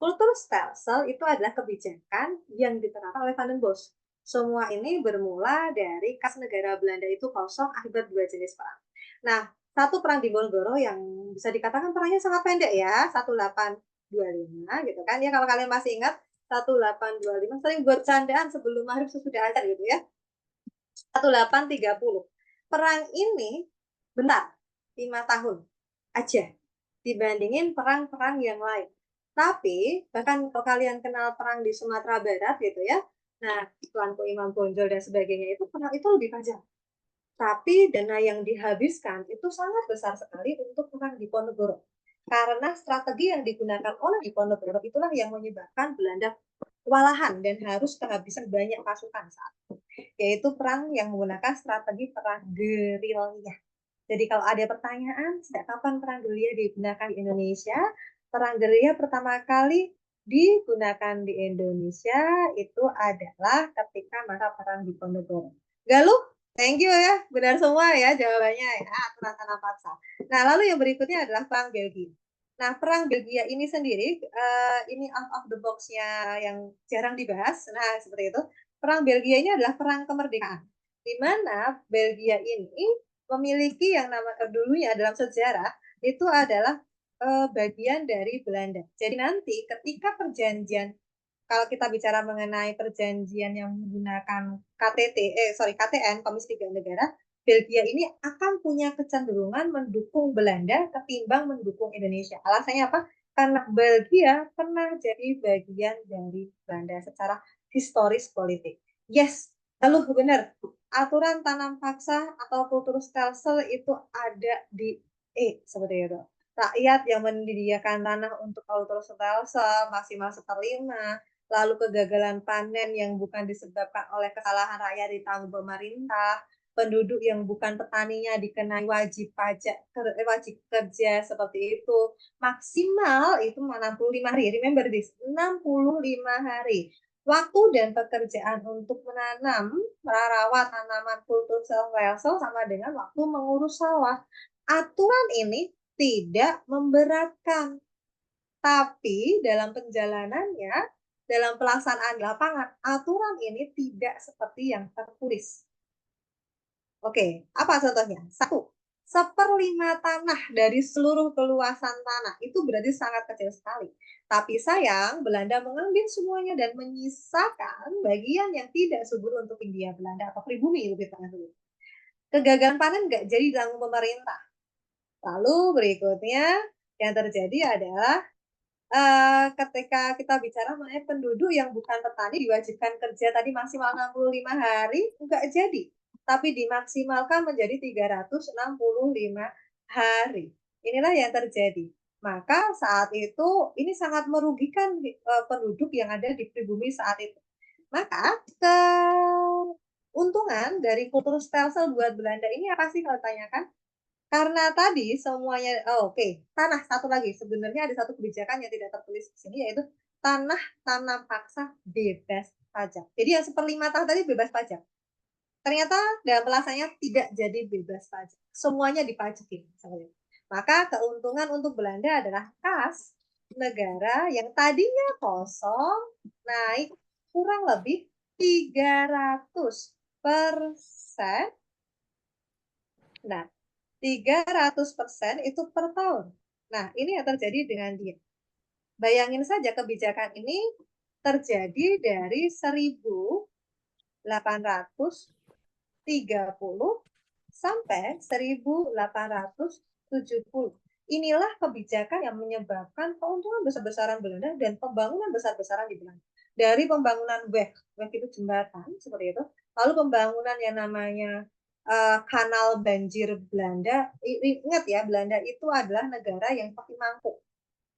Kultur stelsel itu adalah kebijakan yang diterapkan oleh Van den Bosch. Semua ini bermula dari kas negara Belanda itu kosong akibat 2 jenis perang. Nah, satu perang Diponegoro yang bisa dikatakan perangnya sangat pendek ya, 1825 gitu kan ya, kalau kalian masih ingat 1825 sering buat candaan sebelum maghrib sesudah azan gitu ya. 1830. Perang ini bentar, 5 tahun aja dibandingin perang-perang yang lain. Tapi bahkan kalau kalian kenal perang di Sumatera Barat gitu ya, nah Tuanku Imam Bonjol dan sebagainya itu perang itu lebih panjang. Tapi dana yang dihabiskan itu sangat besar sekali untuk perang Diponegoro. Karena strategi yang digunakan oleh Diponegoro itulah yang menyebabkan Belanda kewalahan dan harus kehabisan banyak pasukan saat itu, yaitu perang yang menggunakan strategi perang gerilya. Jadi kalau ada pertanyaan, sejak kapan perang gerilya digunakan di Indonesia? Perang gerilya pertama kali digunakan di Indonesia itu adalah ketika masa perang Diponegoro. Galuh, thank you ya, benar semua ya jawabannya ya, aturan tanah paksa. Nah, lalu yang berikutnya adalah perang Belgia. Nah, perang Belgia ini sendiri, ini out of the box-nya yang jarang dibahas. Nah, seperti itu. Perang Belgia ini adalah perang kemerdekaan, di mana Belgia ini memiliki yang nama dulunya dalam sejarah itu adalah bagian dari Belanda. Jadi nanti ketika perjanjian, kalau kita bicara mengenai perjanjian yang menggunakan KTN, Komisi Tiga Negara, Belgia ini akan punya kecenderungan mendukung Belanda ketimbang mendukung Indonesia. Alasannya apa? Karena Belgia pernah jadi bagian dari Belanda secara historis politik. Yes, lalu benar, aturan tanam paksa atau kultur stelsel itu ada di seperti itu. Rakyat yang menyediakan tanah untuk kultur stelsel maksimal 1/5, lalu kegagalan panen yang bukan disebabkan oleh kesalahan rakyat ditanggung pemerintah, penduduk yang bukan petaninya dikenai wajib pajak, wajib kerja seperti itu. Maksimal itu 65 hari. Remember this, 65 hari. Waktu dan pekerjaan untuk menanam, merawat tanaman kultur stelsel sama dengan waktu mengurus sawah. Aturan ini tidak memberatkan, tapi dalam penjalanannya, dalam pelaksanaan lapangan, aturan ini tidak seperti yang tertulis. Oke, apa contohnya? 1/1/5 tanah dari seluruh keluasan tanah. Itu berarti sangat kecil sekali. Tapi sayang, Belanda mengambil semuanya dan menyisakan bagian yang tidak subur untuk Hindia Belanda atau pribumi lebih tepatnya. Kegagalan panen nggak jadi ditanggung pemerintah. Lalu berikutnya yang terjadi adalah ketika kita bicara mengenai penduduk yang bukan petani diwajibkan kerja tadi maksimal 65 hari, enggak jadi. Tapi dimaksimalkan menjadi 365 hari. Inilah yang terjadi. Maka saat itu ini sangat merugikan penduduk yang ada di pribumi saat itu. Maka keuntungan dari kultur stelsel buat Belanda ini apa sih kalau tanyakan? Karena tadi semuanya, oke, tanah satu lagi. Sebenarnya ada satu kebijakan yang tidak tertulis di sini, yaitu tanah tanam paksa bebas pajak. Jadi yang seperlima tanah tadi bebas pajak. Ternyata dalam pelaksanaannya tidak jadi bebas pajak. Semuanya dipajakin. Maka keuntungan untuk Belanda adalah kas negara yang tadinya kosong naik kurang lebih 300%. Nah, 300% itu per tahun. Nah, ini yang terjadi dengan dia. Bayangin saja kebijakan ini terjadi dari 1830 sampai 1870. Inilah kebijakan yang menyebabkan keuntungan besar-besaran Belanda dan pembangunan besar-besaran di Belanda. Dari pembangunan weg itu jembatan seperti itu, lalu pembangunan yang namanya kanal banjir Belanda. Ingat ya, Belanda itu adalah negara yang pakai mangkuk.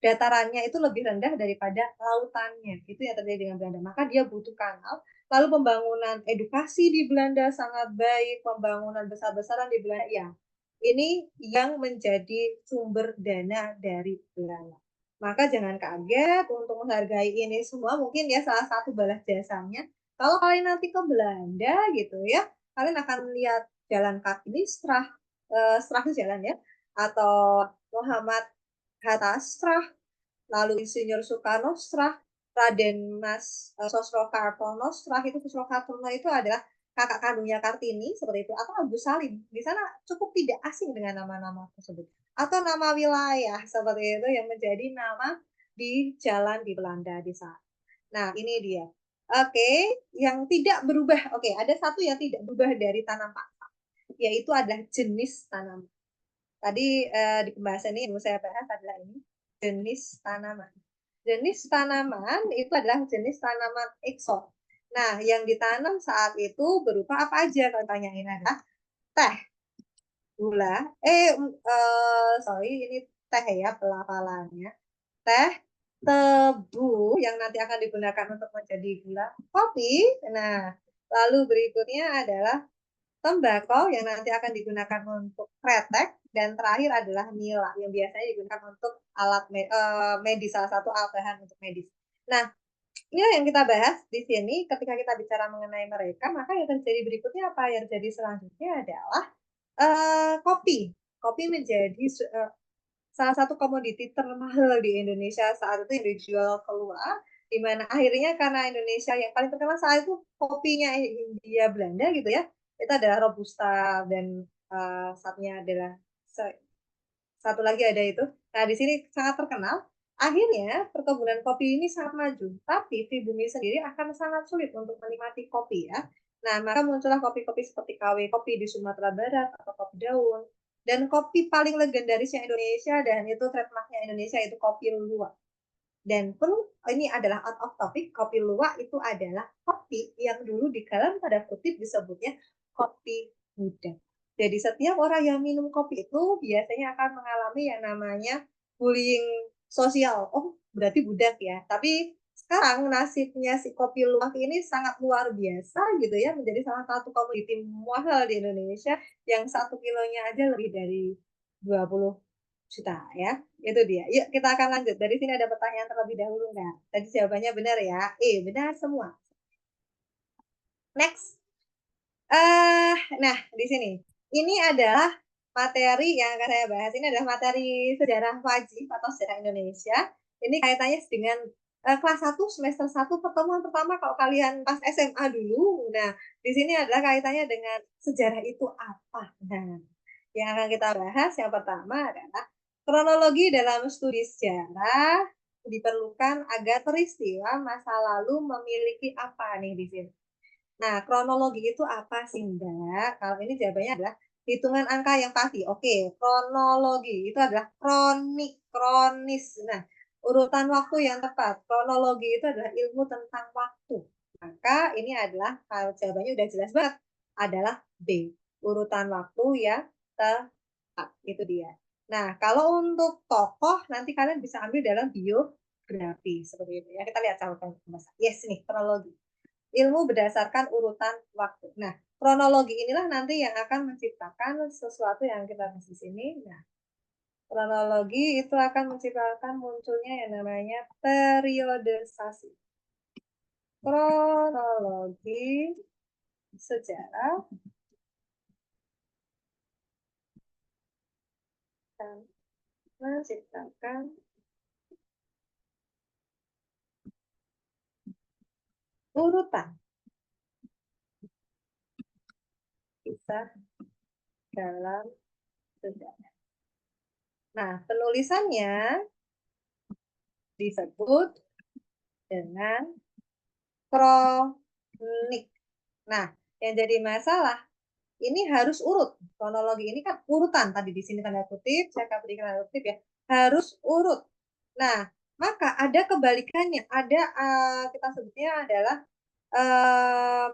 Datarannya itu lebih rendah daripada lautannya. Itu yang terjadi dengan Belanda. Maka dia butuh kanal. Lalu pembangunan edukasi di Belanda sangat baik, pembangunan besar-besaran di Belanda. Ya, ini yang menjadi sumber dana dari Belanda. Maka jangan kaget untuk menghargai ini semua. Mungkin ya salah satu balas jasanya. Kalau kalian nanti ke Belanda gitu ya, kalian akan lihat jalan kaki ini Strah itu jalan ya, atau Muhammad Hatta Strah, lalu Insinyur Soekarno Strah, Raden Mas Sosro Kartono Strah. Itu Sosro Kartono itu adalah kakak kandungnya Kartini seperti itu, atau Agus Salim. Di sana cukup tidak asing dengan nama-nama tersebut, atau nama wilayah seperti itu yang menjadi nama di jalan di Belanda di sana. Nah, ini dia. Oke, yang tidak berubah. Oke, ada satu yang tidak berubah dari tanam paksa, yaitu adalah jenis tanaman. Tadi di pembahasan ini yang mau saya bahas adalah ini, jenis tanaman. Jenis tanaman itu adalah jenis tanaman eksotik. Nah, yang ditanam saat itu berupa apa aja kalau tanyain adalah teh, gula, sorry ini teh ya pelafalannya. Teh, tebu yang nanti akan digunakan untuk menjadi gula, kopi. Nah, lalu berikutnya adalah tembakau yang nanti akan digunakan untuk kretek, dan terakhir adalah nila yang biasanya digunakan untuk alat medis, salah satu alat bahan untuk medis. Nah, ini yang kita bahas di sini. Ketika kita bicara mengenai mereka, maka yang terjadi berikutnya apa? Yang terjadi selanjutnya adalah kopi. Kopi menjadi salah satu komoditi termahal di Indonesia saat itu yang dijual keluar, di mana akhirnya karena Indonesia yang paling terkenal saat itu kopinya India Belanda gitu ya, itu adalah Robusta, dan satunya adalah satu lagi ada itu. Nah, di sini sangat terkenal. Akhirnya perkebunan kopi ini sangat maju, tapi pribumi sendiri akan sangat sulit untuk menikmati kopi ya. Nah, maka muncullah kopi-kopi seperti KW kopi di Sumatera Barat atau kopi daun. Dan kopi paling legendarisnya Indonesia, dan itu trademarknya Indonesia, itu kopi luwak. Dan perlu, ini adalah out of topic, kopi luwak itu adalah kopi yang dulu di dalam tanda kutip disebutnya kopi muda. Jadi setiap orang yang minum kopi itu biasanya akan mengalami yang namanya bullying sosial. Oh, berarti budak ya. Tapi sekarang nasibnya si kopi luwak ini sangat luar biasa gitu ya, menjadi salah satu komoditi mahal di Indonesia, yang 1 kilonya aja lebih dari 20 juta ya. Itu dia. Yuk kita akan lanjut. Dari sini ada pertanyaan terlebih dahulu nggak? Tadi jawabannya benar ya. Benar semua. Next. Nah, di sini. Ini adalah materi yang akan saya bahas. Ini adalah materi sejarah wajib atau sejarah Indonesia. Ini kaitannya dengan kelas 1 semester 1 pertemuan pertama kalau kalian pas SMA dulu. Nah, di sini adalah kaitannya dengan sejarah itu apa. Nah, yang akan kita bahas yang pertama adalah kronologi dalam studi sejarah diperlukan agar peristiwa masa lalu memiliki apa nih di sini. Nah, kronologi itu apa sih, Mbak? Kalau ini jawabannya adalah hitungan angka yang pasti. Oke, kronologi itu adalah kronik, kronis. Nah, Urutan waktu yang tepat. Kronologi itu adalah ilmu tentang waktu. Maka ini adalah, kalau jawabannya udah jelas banget, adalah B. Urutan waktu yang tepat. Itu dia. Nah, kalau untuk tokoh, nanti kalian bisa ambil dalam biografi. Seperti itu ya. Kita lihat catatan. Yes, nih, kronologi. Ilmu berdasarkan urutan waktu. Nah, kronologi inilah nanti yang akan menciptakan sesuatu yang kita bahas di sini. Nah, kronologi itu akan menciptakan munculnya yang namanya periodisasi. Kronologi sejarah dan menciptakan urutan kisah dalam sejarah. Nah, penulisannya disebut dengan kronik. Nah, yang jadi masalah ini harus urut. Kronologi ini kan urutan tadi di sini tanda kutip, saya akan berikan tanda kutip ya, harus urut. Nah, maka ada kebalikannya. Ada kita sebutnya adalah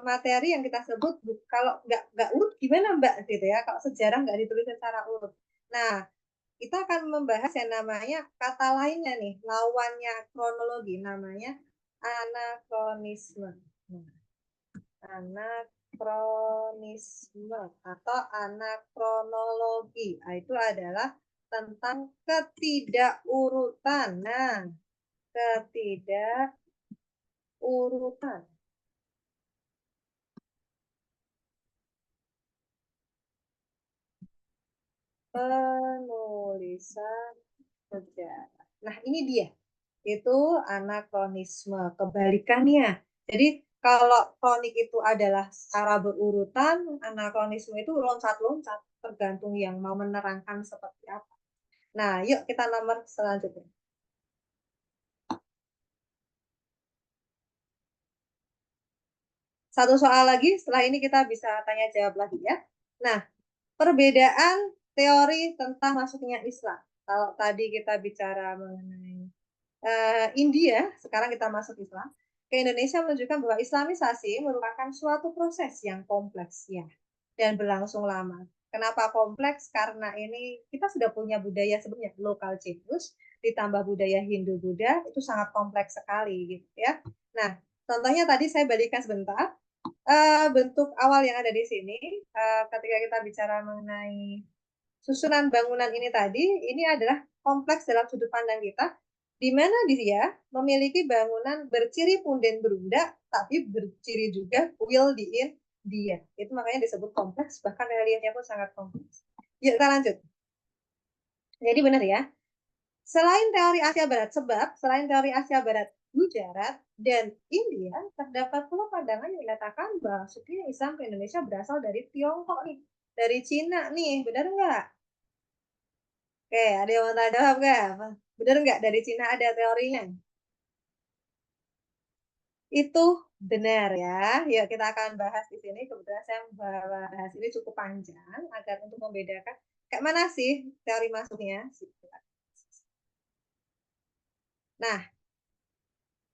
materi yang kita sebut kalau nggak urut gimana Mbak gitu ya. Kalau sejarah nggak ditulis secara urut. Nah, kita akan membahas yang namanya kata lainnya nih, lawannya kronologi namanya anakronisme. Nah, anakronisme atau anakronologi. Nah, itu adalah tentang ketidakurutan. Nah, ketidakurutan penulisan sejarah. Nah, ini dia. Itu anakronisme, kebalikannya. Jadi, kalau kronik itu adalah secara berurutan, anakronisme itu loncat-loncat, tergantung yang mau menerangkan seperti apa. Nah, yuk kita nomor selanjutnya. Satu soal lagi, setelah ini kita bisa tanya jawab lagi ya. Nah, perbedaan teori tentang masuknya Islam. Kalau tadi kita bicara mengenai India, sekarang kita masuk Islam. Ke Indonesia menunjukkan bahwa Islamisasi merupakan suatu proses yang kompleks ya dan berlangsung lama. Kenapa kompleks? Karena ini kita sudah punya budaya sebelumnya lokal Chinese, ditambah budaya Hindu-Buddha itu sangat kompleks sekali gitu ya. Nah, contohnya tadi saya balikan sebentar. Bentuk awal yang ada di sini, ketika kita bicara mengenai susunan bangunan ini tadi, ini adalah kompleks dalam sudut pandang kita, di mana dia memiliki bangunan berciri punden berundak, tapi berciri juga kuil di India. Itu makanya disebut kompleks, bahkan reliefnya pun sangat kompleks. Yuk kita lanjut. Jadi benar ya, selain teori Asia Barat, sebab selain teori Asia Barat, Gujarat, dan India, terdapat pula pandangan yang menyatakan bahwa sukunya Islam ke Indonesia berasal dari Tiongkok nih, dari Cina nih, benar nggak? Oke, ada yang mau tanya jawab nggak? Benar nggak dari Cina ada teorinya? Itu benar ya. Yuk kita akan bahas di sini. Kebetulan saya bahas ini cukup panjang agar untuk membedakan kayak mana sih teori masuknya. Nah,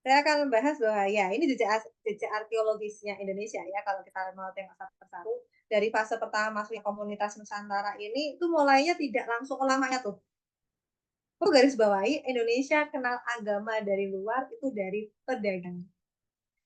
saya akan membahas bahwa ya ini jejak arkeologisnya Indonesia ya. Kalau kita mau tengok satu persatu dari fase pertama masuknya komunitas Nusantara ini itu mulainya tidak langsung ulamanya tuh. Perlu garis bawahi Indonesia kenal agama dari luar itu dari pedagang.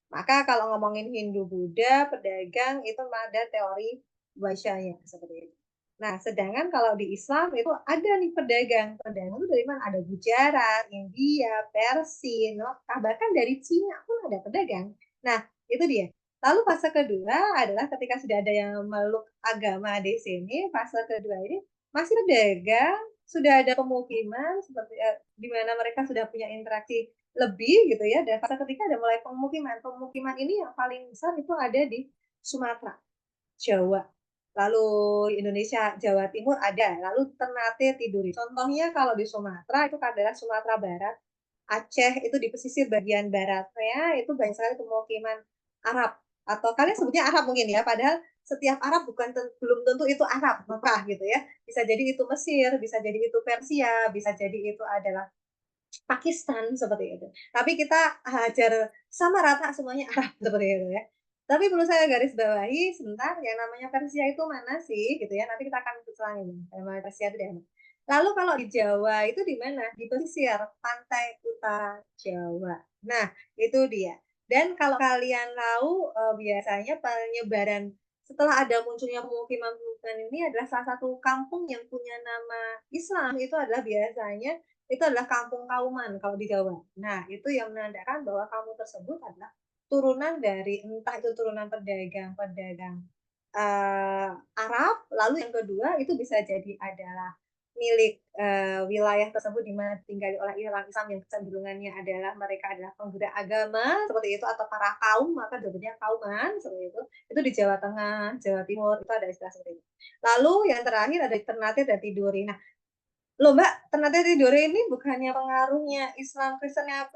Maka kalau ngomongin Hindu Buddha, pedagang itu ada teori wasyanya seperti itu. Nah, sedangkan kalau di Islam itu ada nih pedagang. Pedagang itu dari mana? Ada Gujarat, India, Persia, Mekah, bahkan dari Cina pun ada pedagang. Nah, itu dia. Lalu fase kedua adalah ketika sudah ada yang meluk agama di sini, fase kedua ini masih pedagang, sudah ada pemukiman seperti di mana mereka sudah punya interaksi lebih gitu ya. Dan fase ketiga ada mulai pemukiman. Pemukiman ini yang paling besar itu ada di Sumatera, Jawa. Lalu Indonesia, Jawa Timur ada. Lalu Ternate Tiduri. Contohnya kalau di Sumatera itu adalah Sumatera Barat, Aceh itu di pesisir bagian baratnya itu banyak sekali pemukiman Arab atau kalian sebutnya Arab mungkin ya, padahal setiap Arab belum tentu itu Arab, Mekah gitu ya. Bisa jadi itu Mesir, bisa jadi itu Persia, bisa jadi itu adalah Pakistan seperti itu. Tapi kita hajar sama rata semuanya Arab seperti itu ya. Tapi perlu saya garis bawahi sebentar, yang namanya Persia itu mana sih gitu ya. Nanti kita akan selangin namanya Persia itu di mana. Lalu kalau di Jawa itu di mana? Di pesisir pantai utara Jawa. Nah, itu dia. Dan kalau kalian tahu biasanya penyebaran setelah ada munculnya pemukiman-pemukiman ini adalah salah satu kampung yang punya nama Islam itu adalah biasanya itu adalah kampung Kauman kalau di Jawa. Nah, itu yang menandakan bahwa kampung tersebut adalah turunan dari entah itu turunan pedagang-pedagang Arab, lalu yang kedua itu bisa jadi adalah milik wilayah tersebut di mana tinggal oleh orang Islam yang kecenderungannya adalah mereka adalah penggerak agama seperti itu atau para kaum maka disebutnya kauman seperti itu di Jawa Tengah, Jawa Timur itu ada istilah seperti itu. Lalu yang terakhir ada Ternate dan Tidore. Nah, loh Mbak, Ternate Tidore ini bukannya pengaruhnya Islam Kristennya,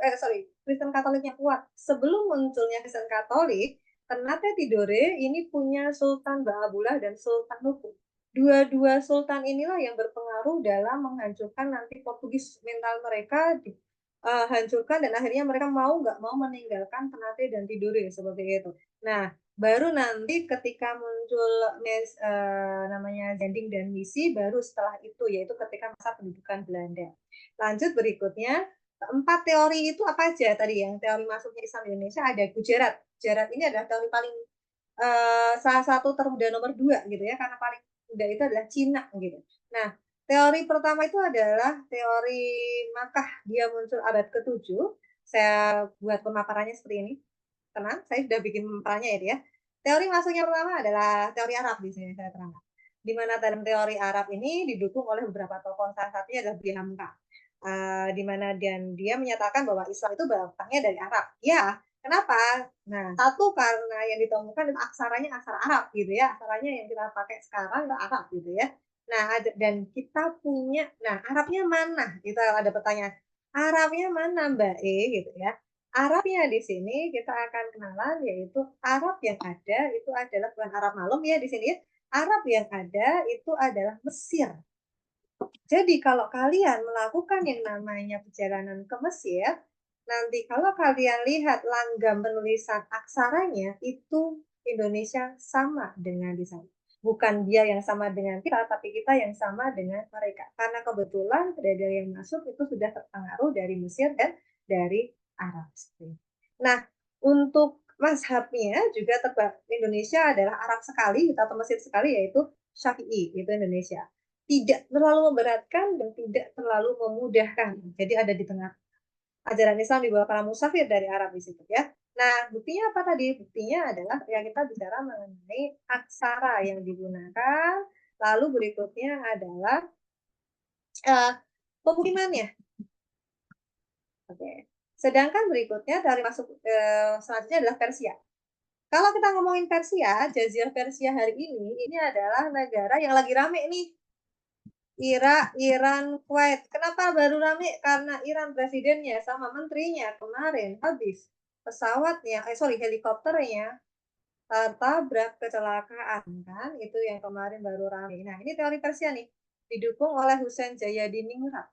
Kristen Katoliknya kuat. Sebelum munculnya Kristen Katolik, Ternate Tidore ini punya Sultan Ba'abullah dan Sultan Nuku. Dua-dua sultan inilah yang berpengaruh dalam menghancurkan nanti Portugis mental mereka hancurkan dan akhirnya mereka mau nggak mau meninggalkan Ternate dan Tidore seperti itu. Nah, baru nanti ketika muncul namanya Zending dan Misi baru setelah itu yaitu ketika masa pendudukan Belanda. Lanjut berikutnya empat teori itu apa aja tadi yang teori masuknya Islam di Indonesia ada Gujarat. Gujarat ini adalah teori paling salah satu termuda nomor 2 gitu ya karena paling muda itu adalah Cina gitu. Nah, teori pertama itu adalah teori Makkah dia muncul abad ke-7. Saya buat pemaparannya seperti ini. Tenang, saya sudah bikin pemaparannya ya dia. Teori masuknya pertama adalah teori Arab di sini saya terangkan. Di mana dalam teori Arab ini didukung oleh beberapa tokoh, salah satunya adalah Buya Hamka. Di mana dan dia menyatakan bahwa Islam itu berasasnya dari Arab. Ya, kenapa? Nah, satu karena yang ditemukan itu aksaranya aksara Arab gitu ya. Aksaranya yang kita pakai sekarang itu Arab gitu ya. Nah, dan kita punya, nah Arabnya mana? Kita ada pertanyaan. Arabnya mana Mbak E gitu ya. Arabnya di sini kita akan kenalan yaitu Arab yang ada itu adalah bukan Arab malam ya di sini. Arab yang ada itu adalah Mesir. Jadi kalau kalian melakukan yang namanya perjalanan ke Mesir, nanti kalau kalian lihat langgam penulisan aksaranya itu Indonesia sama dengan di sana. Bukan dia yang sama dengan kita, tapi kita yang sama dengan mereka. Karena kebetulan pedagang yang masuk itu sudah terpengaruh dari Mesir dan dari Arab. Nah, untuk mazhabnya juga Indonesia adalah Arab sekali atau Mesir sekali yaitu Syafi'i, itu Indonesia tidak terlalu memberatkan dan tidak terlalu memudahkan. Jadi ada di tengah. Ajaran Islam di bawah para musafir dari Arab di situ ya. Nah, buktinya apa tadi? Buktinya adalah ya kita bicara mengenai aksara yang digunakan. Lalu berikutnya adalah pemukimannya. Oke. Sedangkan berikutnya dari masuk selanjutnya adalah Persia. Kalau kita ngomongin Persia, Jazirah Persia hari ini adalah negara yang lagi rame nih. Irak, Iran, Kuwait. Kenapa baru rame? Karena Iran presidennya sama menterinya kemarin habis pesawatnya, helikopternya tertabrak kecelakaan kan? Itu yang kemarin baru rame. Nah, ini teori Persia nih, didukung oleh Hussein Jayadiningrat.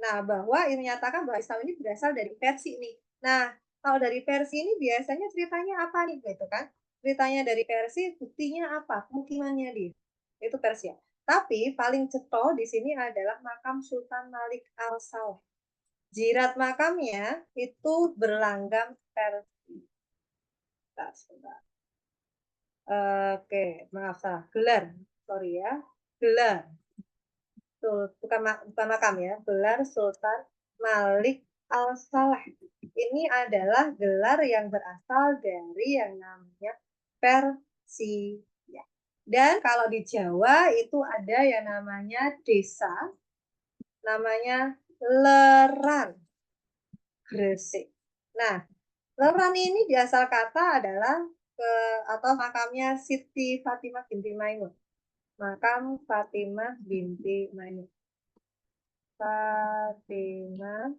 Nah, bahwa ini menyatakan bahwa Islam ini berasal dari Persia nih. Nah, kalau dari Persia ini biasanya ceritanya apa nih gitu kan? Ceritanya dari Persia, buktinya apa? Pemukimannya dia. Itu Persia. Tapi paling ceto di sini adalah makam Sultan Malik Al-Saud. Jirat makamnya itu berlanggam Persia. Oke, maaf salah. Gelar, sorry ya. Gelar. Bukan makam ya. Gelar Sultan Malik Al-Saleh. Ini adalah gelar yang berasal dari yang namanya Persia. Dan kalau di Jawa itu ada yang namanya desa, namanya Leran Gresik. Nah, Leran ini di asal kata adalah atau makamnya Siti Fatimah binti Maimun. Makam Fatimah binti Maimun. Fatimah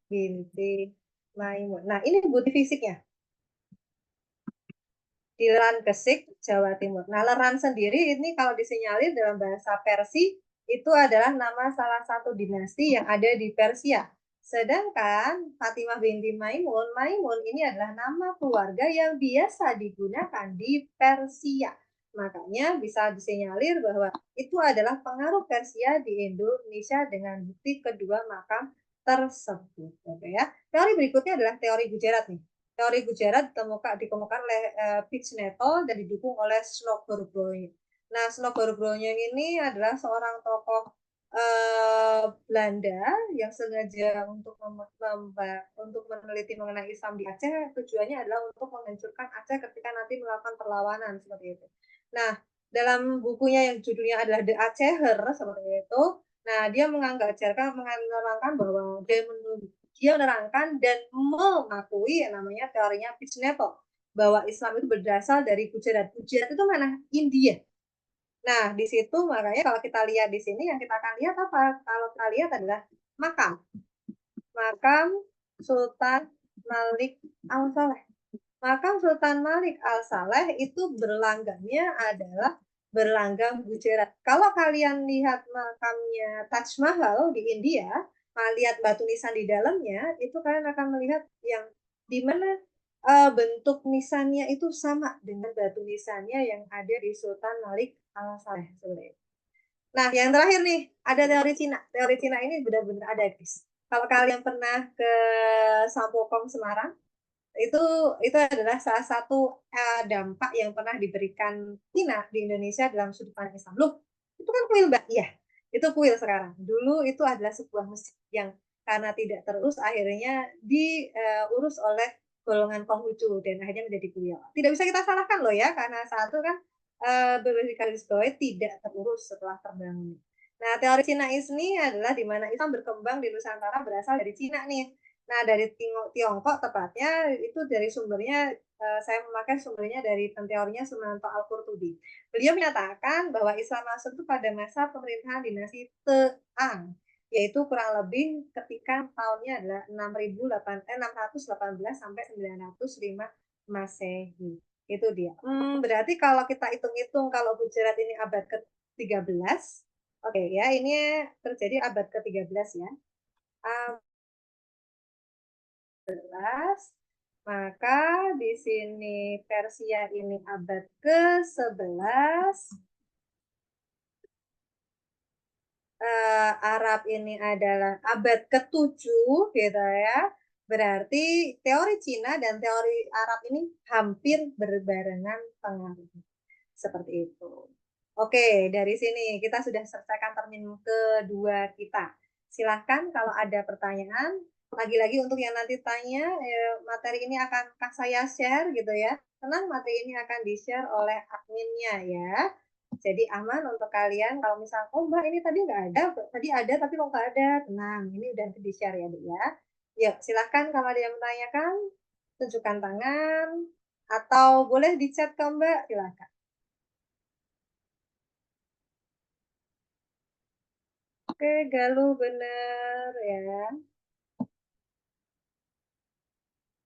binti Maimun. Nah, ini bukti fisiknya. Di Leran Gresik, Jawa Timur. Nah, Leran sendiri ini kalau disinyalir dalam bahasa Persia itu adalah nama salah satu dinasti yang ada di Persia. Sedangkan Fatimah binti Maimun, Maimun ini adalah nama keluarga yang biasa digunakan di Persia. Makanya bisa disinyalir bahwa itu adalah pengaruh Persia di Indonesia dengan bukti kedua makam tersebut. Oke ya. Teori berikutnya adalah teori Gujarat nih. Teori Gujarat dikemukakan oleh Pichnetto dan didukung oleh Snogorbrony. Nah, Snogorbrony ini adalah seorang tokoh Belanda yang sengaja untuk meneliti mengenai Islam di Aceh, tujuannya adalah untuk menghancurkan Aceh ketika nanti melakukan perlawanan seperti itu. Nah, dalam bukunya yang judulnya adalah The Aceher seperti itu, nah dia menerangkan bahwa dia menerangkan dan mengakui yang namanya teorinya Pichnetto bahwa Islam itu berasal dari Gujarat. Gujarat itu mana? India. Nah, di situ makanya kalau kita lihat di sini yang kita akan lihat apa? Kalau kita lihat adalah makam. Makam Sultan Malik Al-Saleh. Makam Sultan Malik Al-Saleh itu berlanggamnya adalah berlanggam Gujarat. Kalau kalian lihat makamnya Taj Mahal di India, lihat batu nisan di dalamnya, itu kalian akan melihat yang di mana bentuk nisannya itu sama dengan batu nisannya yang ada di Sultan Malik Al-Saleh. Nah, yang terakhir nih, ada teori Cina. Teori Cina ini benar-benar ada, guys. Kalau kalian pernah ke Sampokong Semarang, itu itu adalah salah satu dampak yang pernah diberikan Cina di Indonesia dalam sudut pandang Islam. Loh, itu kan kuil, Mbak. Iya, itu kuil sekarang. Dulu itu adalah sebuah masjid yang karena tidak terurus akhirnya diurus oleh golongan Konghucu dan akhirnya menjadi kuil. Tidak bisa kita salahkan loh ya, karena saat itu kan garis bawah tidak terurus setelah terbangun. Nah, teori Cina ini adalah di mana Islam berkembang di Nusantara berasal dari Cina nih. Nah, dari Tiongkok tepatnya itu dari sumbernya saya memakai sumbernya dari teorinya Sumanto Al-Qurtubi. Beliau menyatakan bahwa Islam masuk itu pada masa pemerintahan dinasti Teang, yaitu kurang lebih ketika tahunnya adalah 618 sampai 905 Masehi. Itu dia. Berarti kalau kita hitung-hitung kalau Gujarat ini abad ke-13, oke ya, ini terjadi abad ke-13 ya. 11, maka di sini Persia ini abad ke-11, Arab ini adalah abad ke-7 gitu ya. Berarti teori Cina dan teori Arab ini hampir berbarengan pengaruhnya. Seperti itu. Oke, dari sini kita sudah selesaikan termin kedua kita. Silahkan kalau ada pertanyaan. Lagi-lagi untuk yang nanti tanya, materi ini akan saya share gitu ya. Tenang, materi ini akan di-share oleh adminnya ya. Jadi aman untuk kalian. Kalau misalnya, oh Mbak ini tadi nggak ada, tadi ada tapi kok nggak ada. Tenang, ini udah di-share ya, Dek ya. Yuk, silahkan kalau ada yang menanyakan, tunjukkan tangan. Atau boleh di chat ke Mbak, silahkan. Oke, Galuh bener ya.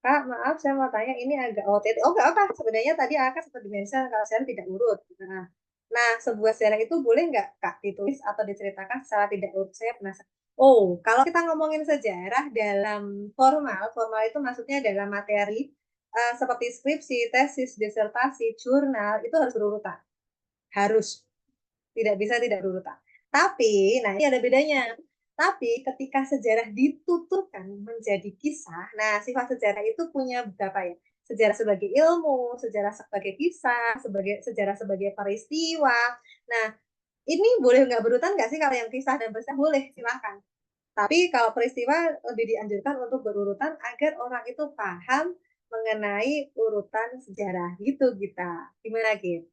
Kak, maaf saya mau tanya ini agak OTT. Oh, nggak apa. Sebenarnya tadi Kakak sempat dimention kalau saya tidak urut. Nah, sebuah sejarah itu boleh nggak Kak ditulis atau diceritakan secara tidak urut? Saya penasaran. Oh, kalau kita ngomongin sejarah dalam formal, formal itu maksudnya dalam materi seperti skripsi, tesis, disertasi, jurnal itu harus berurutan. Harus. Tidak bisa tidak berurutan. Tapi, nah ini ada bedanya. Tapi ketika sejarah dituturkan menjadi kisah, nah sifat sejarah itu punya berapa ya? Sejarah sebagai ilmu, sejarah sebagai kisah, sejarah sebagai peristiwa. Nah, ini boleh nggak berurutan nggak sih kalau yang kisah dan peristiwa? Boleh, silahkan. Tapi kalau peristiwa lebih dianjurkan untuk berurutan agar orang itu paham mengenai urutan sejarah gitu kita. Gimana gitu?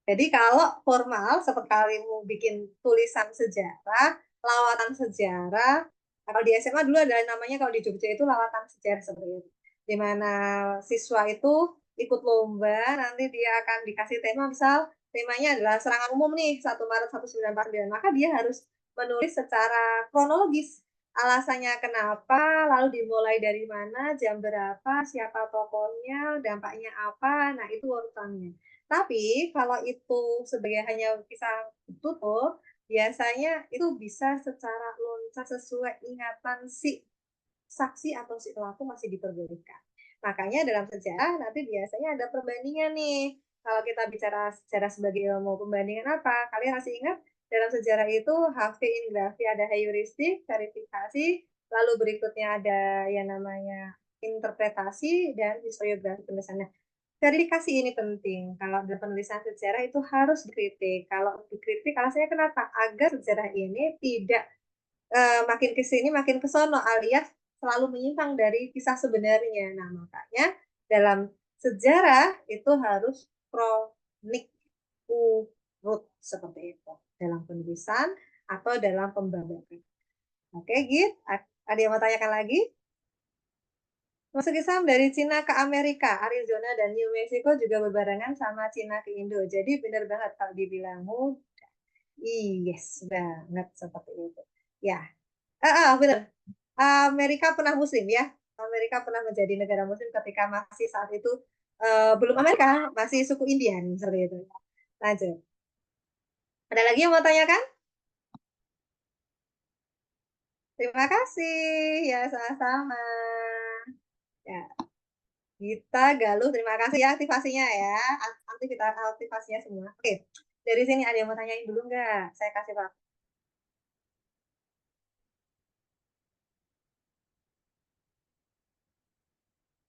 Jadi kalau formal seperti kalimu bikin tulisan sejarah, lawatan sejarah, kalau di SMA dulu ada namanya kalau di Jogja itu lawatan sejarah seperti itu. Di mana siswa itu ikut lomba, nanti dia akan dikasih tema, misal temanya adalah serangan umum nih, 1 Maret 1949. Maka dia harus menulis secara kronologis alasannya kenapa, lalu dimulai dari mana, jam berapa, siapa tokohnya, dampaknya apa, nah itu urutannya. Tapi kalau itu sebagai hanya kisah tutup, biasanya itu bisa secara loncat sesuai ingatan si saksi atau si pelaku masih diperbolehkan. Makanya dalam sejarah nanti biasanya ada perbandingan nih. Kalau kita bicara sejarah sebagai ilmu pembandingan apa? Kalian masih ingat dalam sejarah itu HV in grafi ada heuristik, verifikasi, lalu berikutnya ada yang namanya interpretasi dan historiografi penulisannya. Verifikasi ini penting. Kalau dalam penulisan sejarah itu harus dikritik. Kalau dikritik, alasannya kenapa? Agar sejarah ini tidak makin ke sini makin ke sono alias selalu menyimpang dari kisah sebenarnya. Nah, makanya dalam sejarah itu harus kronik urut seperti itu dalam penulisan atau dalam pembabakan. Oke, Git. Ada yang mau tanyakan lagi? Masuk Islam dari Cina ke Amerika, Arizona dan New Mexico juga berbarengan sama Cina ke Indo. Jadi benar banget kalau dibilang mudah. Yes, banget seperti itu. Ya, benar. Amerika pernah muslim ya. Amerika pernah menjadi negara muslim ketika masih saat itu belum Amerika, masih suku Indian seperti itu. Lanjut. Ada lagi yang mau tanyakan? Terima kasih. Ya, sama-sama. Ya, kita Galuh, terima kasih ya aktivasinya ya. Nanti kita aktivasinya semua. Oke, dari sini ada yang mau tanyain dulu nggak? Saya kasih Pak.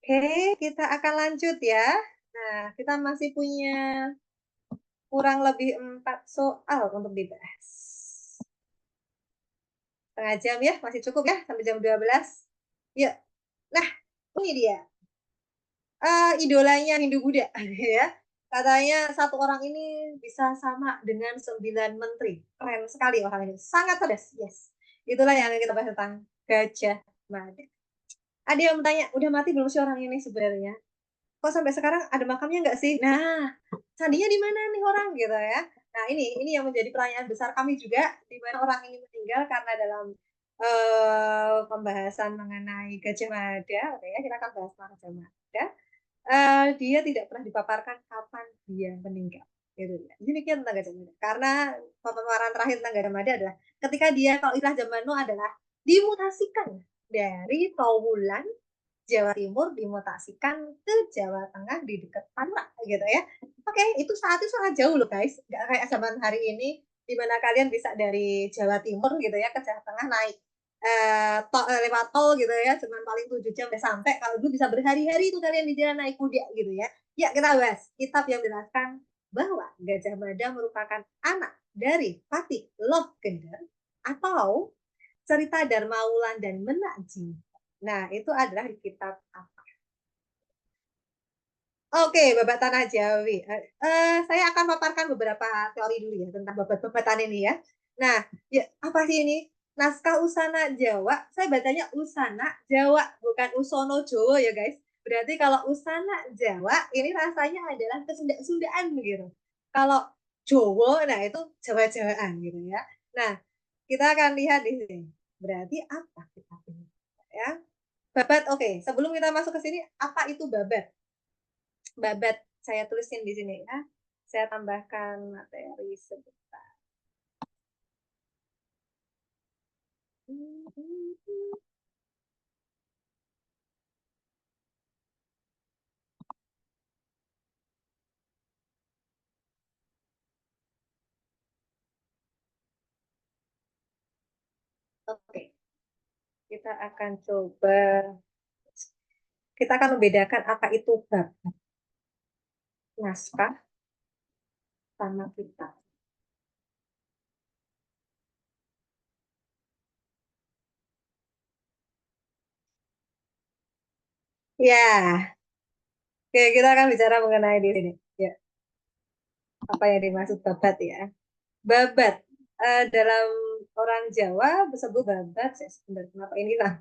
Oke, kita akan lanjut ya. Nah, kita masih punya kurang lebih 4 soal untuk dibahas. Setengah jam ya, masih cukup ya, sampai jam 12. Yuk, nah ini dia. Idolanya Hindu Buddha ya. Katanya satu orang ini bisa sama dengan 9 menteri. Keren sekali orang ini. Sangat cerdas. Yes. Itulah yang kita bahas tentang Gajah Mada. Ada yang bertanya, udah mati belum sih orang ini sebenarnya? Kok sampai sekarang ada makamnya nggak sih? Nah, sandinya di mana nih orang gitu ya? Nah, ini yang menjadi pertanyaan besar kami juga, di mana orang ini meninggal karena dalam pembahasan mengenai Gajah Mada, oke ya, kita akan bahas tentang Gajah Mada. Dia tidak pernah dipaparkan kapan dia meninggal. Gitu ya. Demikian tentang Gajah Mada. Karena paparan terakhir tentang Gajah Mada adalah ketika dia kalau istilah zaman now adalah dimutasikan dari Trowulan Jawa Timur dimutasikan ke Jawa Tengah di dekat Tangerang gitu ya. Oke, itu saat itu sangat jauh loh guys. Nggak kayak zaman hari ini di mana kalian bisa dari Jawa Timur gitu ya ke Jawa Tengah naik lewat tol gitu ya, cuman paling 7 jam udah sampai. Kalau dulu bisa berhari-hari itu kalian di jalan naik kuda gitu ya. Ya, kita bahas kitab yang menjelaskan bahwa Gajah Mada merupakan anak dari Patih Loh Gender atau cerita Dharma Wulan dan Menak Jingga. Nah, itu adalah di kitab apa? Oke, babat tanah Jawi. Saya akan paparkan beberapa teori dulu ya tentang babat-babatan ini ya. Nah, ya, apa sih ini? Naskah Usana Jawa, saya bacanya Usana Jawa, bukan Usono Jawa ya guys. Berarti kalau Usana Jawa, ini rasanya adalah kesunda-sundaan gitu. Kalau Jawa, nah itu Jawa-Jawaan gitu ya. Nah, kita akan lihat di sini. Berarti apa kita ini? Ya, babat, oke. Sebelum kita masuk ke sini, apa itu babat? Babat saya tulisin di sini ya. Saya tambahkan materi sebentar. Oke, kita akan coba. Kita akan membedakan apa itu bab naskah sama kitab. Ya, oke, kita akan bicara mengenai di sini. Ya, apa yang dimaksud babat ya? Babat dalam orang Jawa disebut babat. Saya sebentar, kenapa ini lah?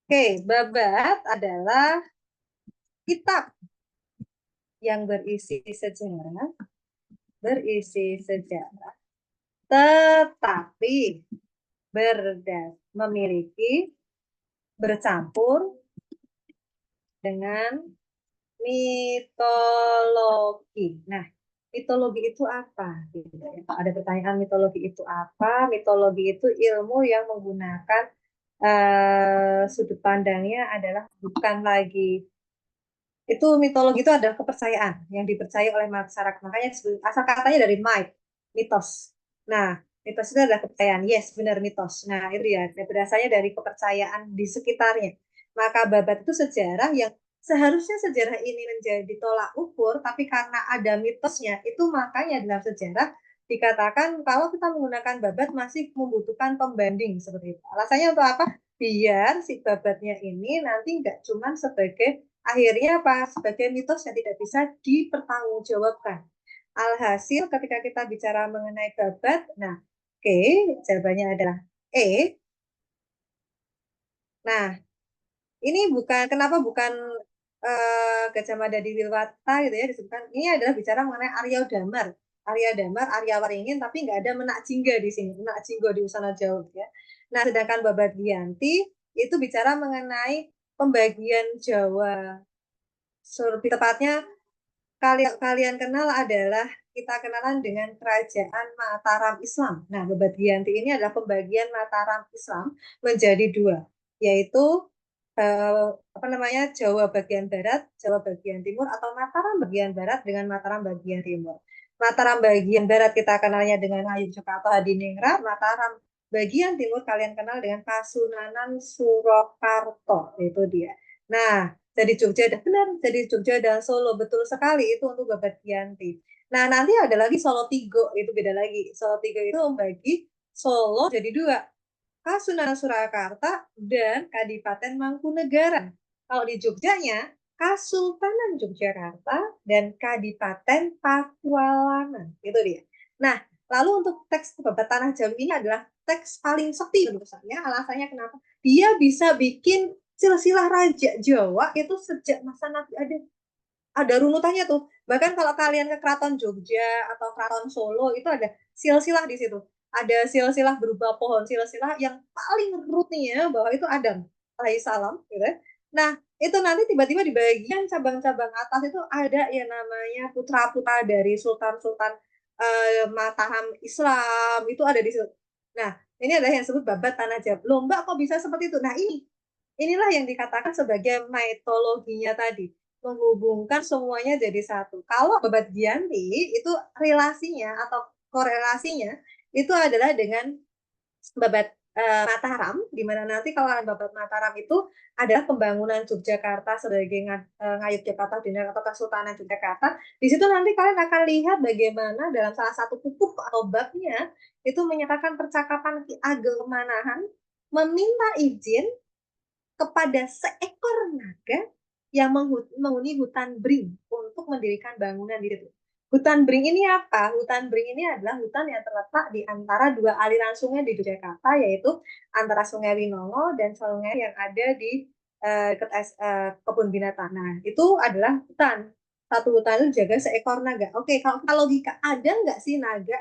Oke, babat adalah kitab yang berisi sejarah, tetapi memiliki bercampur dengan mitologi. Nah, mitologi itu apa? Ada pertanyaan mitologi itu apa? Mitologi itu ilmu yang menggunakan sudut pandangnya adalah bukan lagi itu mitologi itu adalah kepercayaan yang dipercaya oleh masyarakat. Makanya asal katanya dari myth, mitos. Nah, mitos itu adalah kepercayaan. Yes, benar mitos. Nah, itu ya, berdasarnya dari kepercayaan di sekitarnya. Maka babat itu sejarah yang seharusnya sejarah ini menjadi tolak ukur, tapi karena ada mitosnya, itu makanya dalam sejarah dikatakan kalau kita menggunakan babat masih membutuhkan pembanding seperti itu. Alasannya untuk apa? Biar si babatnya ini nanti nggak cuma sebagai akhirnya apa? Sebagai mitos yang tidak bisa dipertanggungjawabkan. Alhasil ketika kita bicara mengenai babat, nah, oke, jawabannya adalah E. Nah, ini kenapa bukan Gajah Mada di Wilwata gitu ya disebutkan. Ini adalah bicara mengenai Arya Damar. Arya Damar, Arya Waringin, tapi nggak ada Menak Jingga di sini. Menak Jingga di Usana Jauh ya. Nah, sedangkan Babat Giyanti itu bicara mengenai pembagian Jawa. Lebih tepatnya kalian kenal adalah kita kenalan dengan kerajaan Mataram Islam. Nah, Babat Giyanti ini adalah pembagian Mataram Islam menjadi dua, yaitu apa namanya Jawa bagian barat, Jawa bagian timur, atau Mataram bagian barat dengan Mataram bagian timur. Mataram bagian barat kita kenalnya dengan Ngayogyakarta atau Hadiningrat, Mataram bagian timur kalian kenal dengan Kasunanan Surakarta, itu dia. Nah, jadi Jogja benar, jadi Jogja dan Solo betul sekali itu untuk Babat Giyanti. Nah, nanti ada lagi Solo Tigo, itu beda lagi. Solo Tigo itu membagi Solo jadi dua, Kasunanan Surakarta dan Kadipaten Mangkunegaran. Kalau di Jogjanya, Kasultanan Yogyakarta dan Kadipaten Pakualaman. Itu dia. Nah, lalu untuk teks Babat Tanah Jawi ini adalah teks paling sakti menurut saya. Alasannya kenapa? Dia bisa bikin silsilah Raja Jawa itu sejak masa Nabi ada runutannya tuh. Bahkan kalau kalian ke Keraton Jogja atau Keraton Solo itu ada silsilah di situ. Ada silsilah berupa pohon silsilah yang paling rootnya bahwa itu Adam alaihissalam gitu. Nah, itu nanti tiba-tiba di bagian cabang-cabang atas itu ada yang namanya putra-putra dari sultan-sultan Mataram Islam itu ada di situ. Nah, ini adalah yang disebut babat tanah Jawa. Lomba kok bisa seperti itu? Nah, inilah yang dikatakan sebagai mitologinya tadi, menghubungkan semuanya jadi satu. Kalau Babat Giyanti itu relasinya atau korelasinya itu adalah dengan Babat Mataram, di mana nanti kalau Babat Mataram itu adalah pembangunan Yogyakarta sebagai Ngayogyakarta atau Kesultanan Yogyakarta. Di situ nanti kalian akan lihat bagaimana dalam salah satu pupuk atau babnya itu menyatakan percakapan Ki Ageng Kemanahan meminta izin kepada seekor naga yang menghuni hutan Bring untuk mendirikan bangunan di situ. Hutan Bring ini apa? Hutan Bring ini adalah hutan yang terletak di antara dua aliran sungai di Yogyakarta, yaitu antara Sungai Winongo dan sungai yang ada di dekat kebun binatang. Nah, itu adalah hutan. Satu hutan itu jaga seekor naga. Oke, kalau logika, ada nggak sih naga?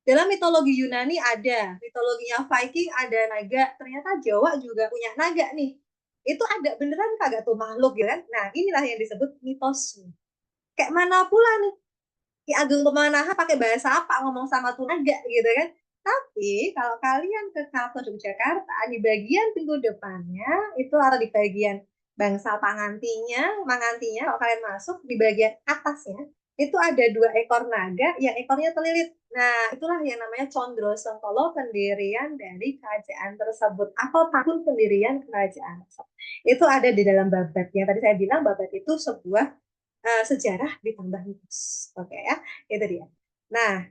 Dalam mitologi Yunani ada, mitologinya Viking ada naga, ternyata Jawa juga punya naga nih. Itu ada beneran kagak tuh makhluk ya kan? Nah, inilah yang disebut mitos. Kayak mana pula nih Ki Ageng Kemanahan pakai bahasa apa ngomong sama tuh naga gitu kan? Tapi kalau kalian ke Keraton Yogyakarta di bagian pintu depannya itu atau di bagian bangsal mangantinya kalau kalian masuk di bagian atasnya itu ada dua ekor naga yang ekornya terlilit. Nah, itulah yang namanya Condro Sengkolo, pendirian dari kerajaan tersebut atau tahun pendirian kerajaan tersebut. Itu ada di dalam babat. Yang tadi saya bilang babat itu sebuah sejarah ditambah mitos. Oke ya, itu dia. Nah,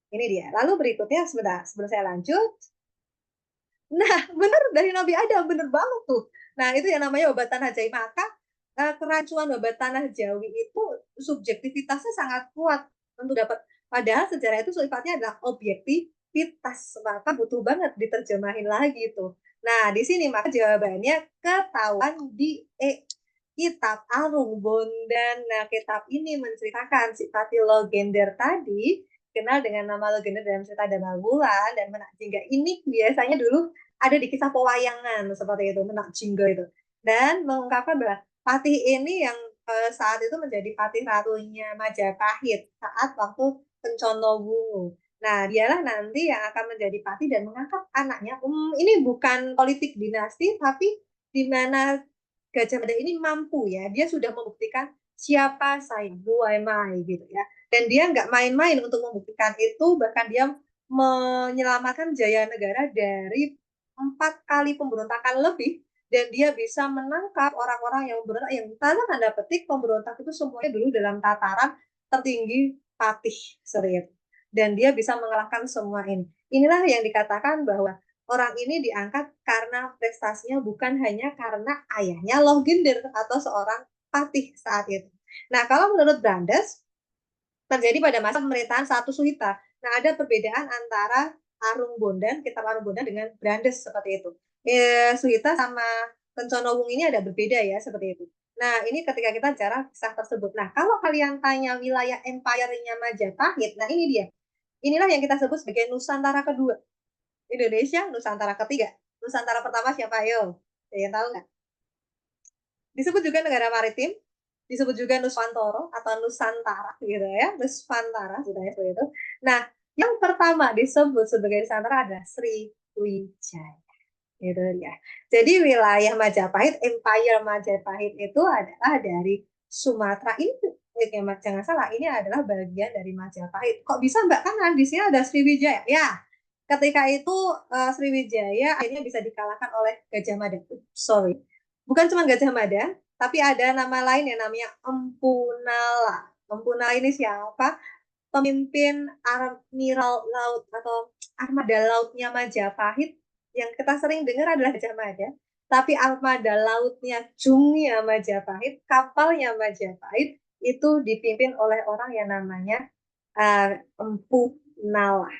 ini dia. Lalu berikutnya sebentar, sebelum saya lanjut. Nah, benar dari Nabi Adam, benar banget tuh. Nah, itu yang namanya obat tanah Jawi. Maka kerancuan obat tanah Jawi itu subjektivitasnya sangat kuat untuk dapat. Padahal sejarah itu sifatnya adalah objektivitas. Maka butuh banget diterjemahin lagi tuh. Nah, di sini maka jawabannya ketahuan di E. kitab Arung Bondan. Nah, kitab ini menceritakan si Patilo Gender tadi, kenal dengan nama legenda dalam cerita Dana Wulan dan Menak Jingga ini biasanya dulu ada di kisah pewayangan seperti itu, Menak Jingga itu. Dan mengungkapkan bahwa Patih ini yang saat itu menjadi patih ratunya Majapahit saat waktu Kencono Wungu. Nah, dialah nanti yang akan menjadi patih dan mengangkat anaknya. Ini bukan politik dinasti, tapi di mana Gajah Mada ini mampu ya, dia sudah membuktikan siapa saya, who am I gitu ya. Dan dia nggak main-main untuk membuktikan itu, bahkan dia menyelamatkan Jaya Negara dari 4 kali pemberontakan lebih, dan dia bisa menangkap orang-orang yang memberontak, yang tanda petik pemberontak itu semuanya dulu dalam tataran tertinggi patih seperti itu. Dan dia bisa mengalahkan semua ini. Inilah yang dikatakan bahwa orang ini diangkat karena prestasinya, bukan hanya karena ayahnya Lohginder atau seorang patih saat itu. Nah, kalau menurut Brandes, terjadi pada masa pemerintahan Satu Suhita. Nah, ada perbedaan antara Arung Bondan, kitab Arung Bondan dengan Brandes seperti itu. Suhita sama Kencono Wung ini ada berbeda ya, seperti itu. Nah, ini ketika kita bicara kisah tersebut. Nah, kalau kalian tanya wilayah empire-nya Majapahit, nah ini dia. Inilah yang kita sebut sebagai Nusantara kedua. Indonesia, Nusantara ketiga. Nusantara pertama siapa? Ayo, kalian tahu nggak? Disebut juga negara maritim, disebut juga Nuswantara atau Nusantara gitu ya, Nuswantara sudah seperti itu. Nah, yang pertama disebut sebagai Nusantara adalah Sriwijaya. Gitu ya. Jadi wilayah Majapahit, Empire Majapahit itu adalah dari Sumatera ini, jangan salah, ini adalah bagian dari Majapahit. Kok bisa Mbak, kan di sini ada Sriwijaya? Ya, ketika itu Sriwijaya akhirnya bisa dikalahkan oleh Gajah Mada. Sorry, bukan cuma Gajah Mada, tapi ada nama lain yang namanya Empu Nala. Empu Nala ini siapa? Pemimpin Admiral Laut atau Armada Lautnya Majapahit. Yang kita sering dengar adalah Gajah Mada, tapi armada lautnya Jungnya Majapahit, kapalnya Majapahit, itu dipimpin oleh orang yang namanya Empu Nala,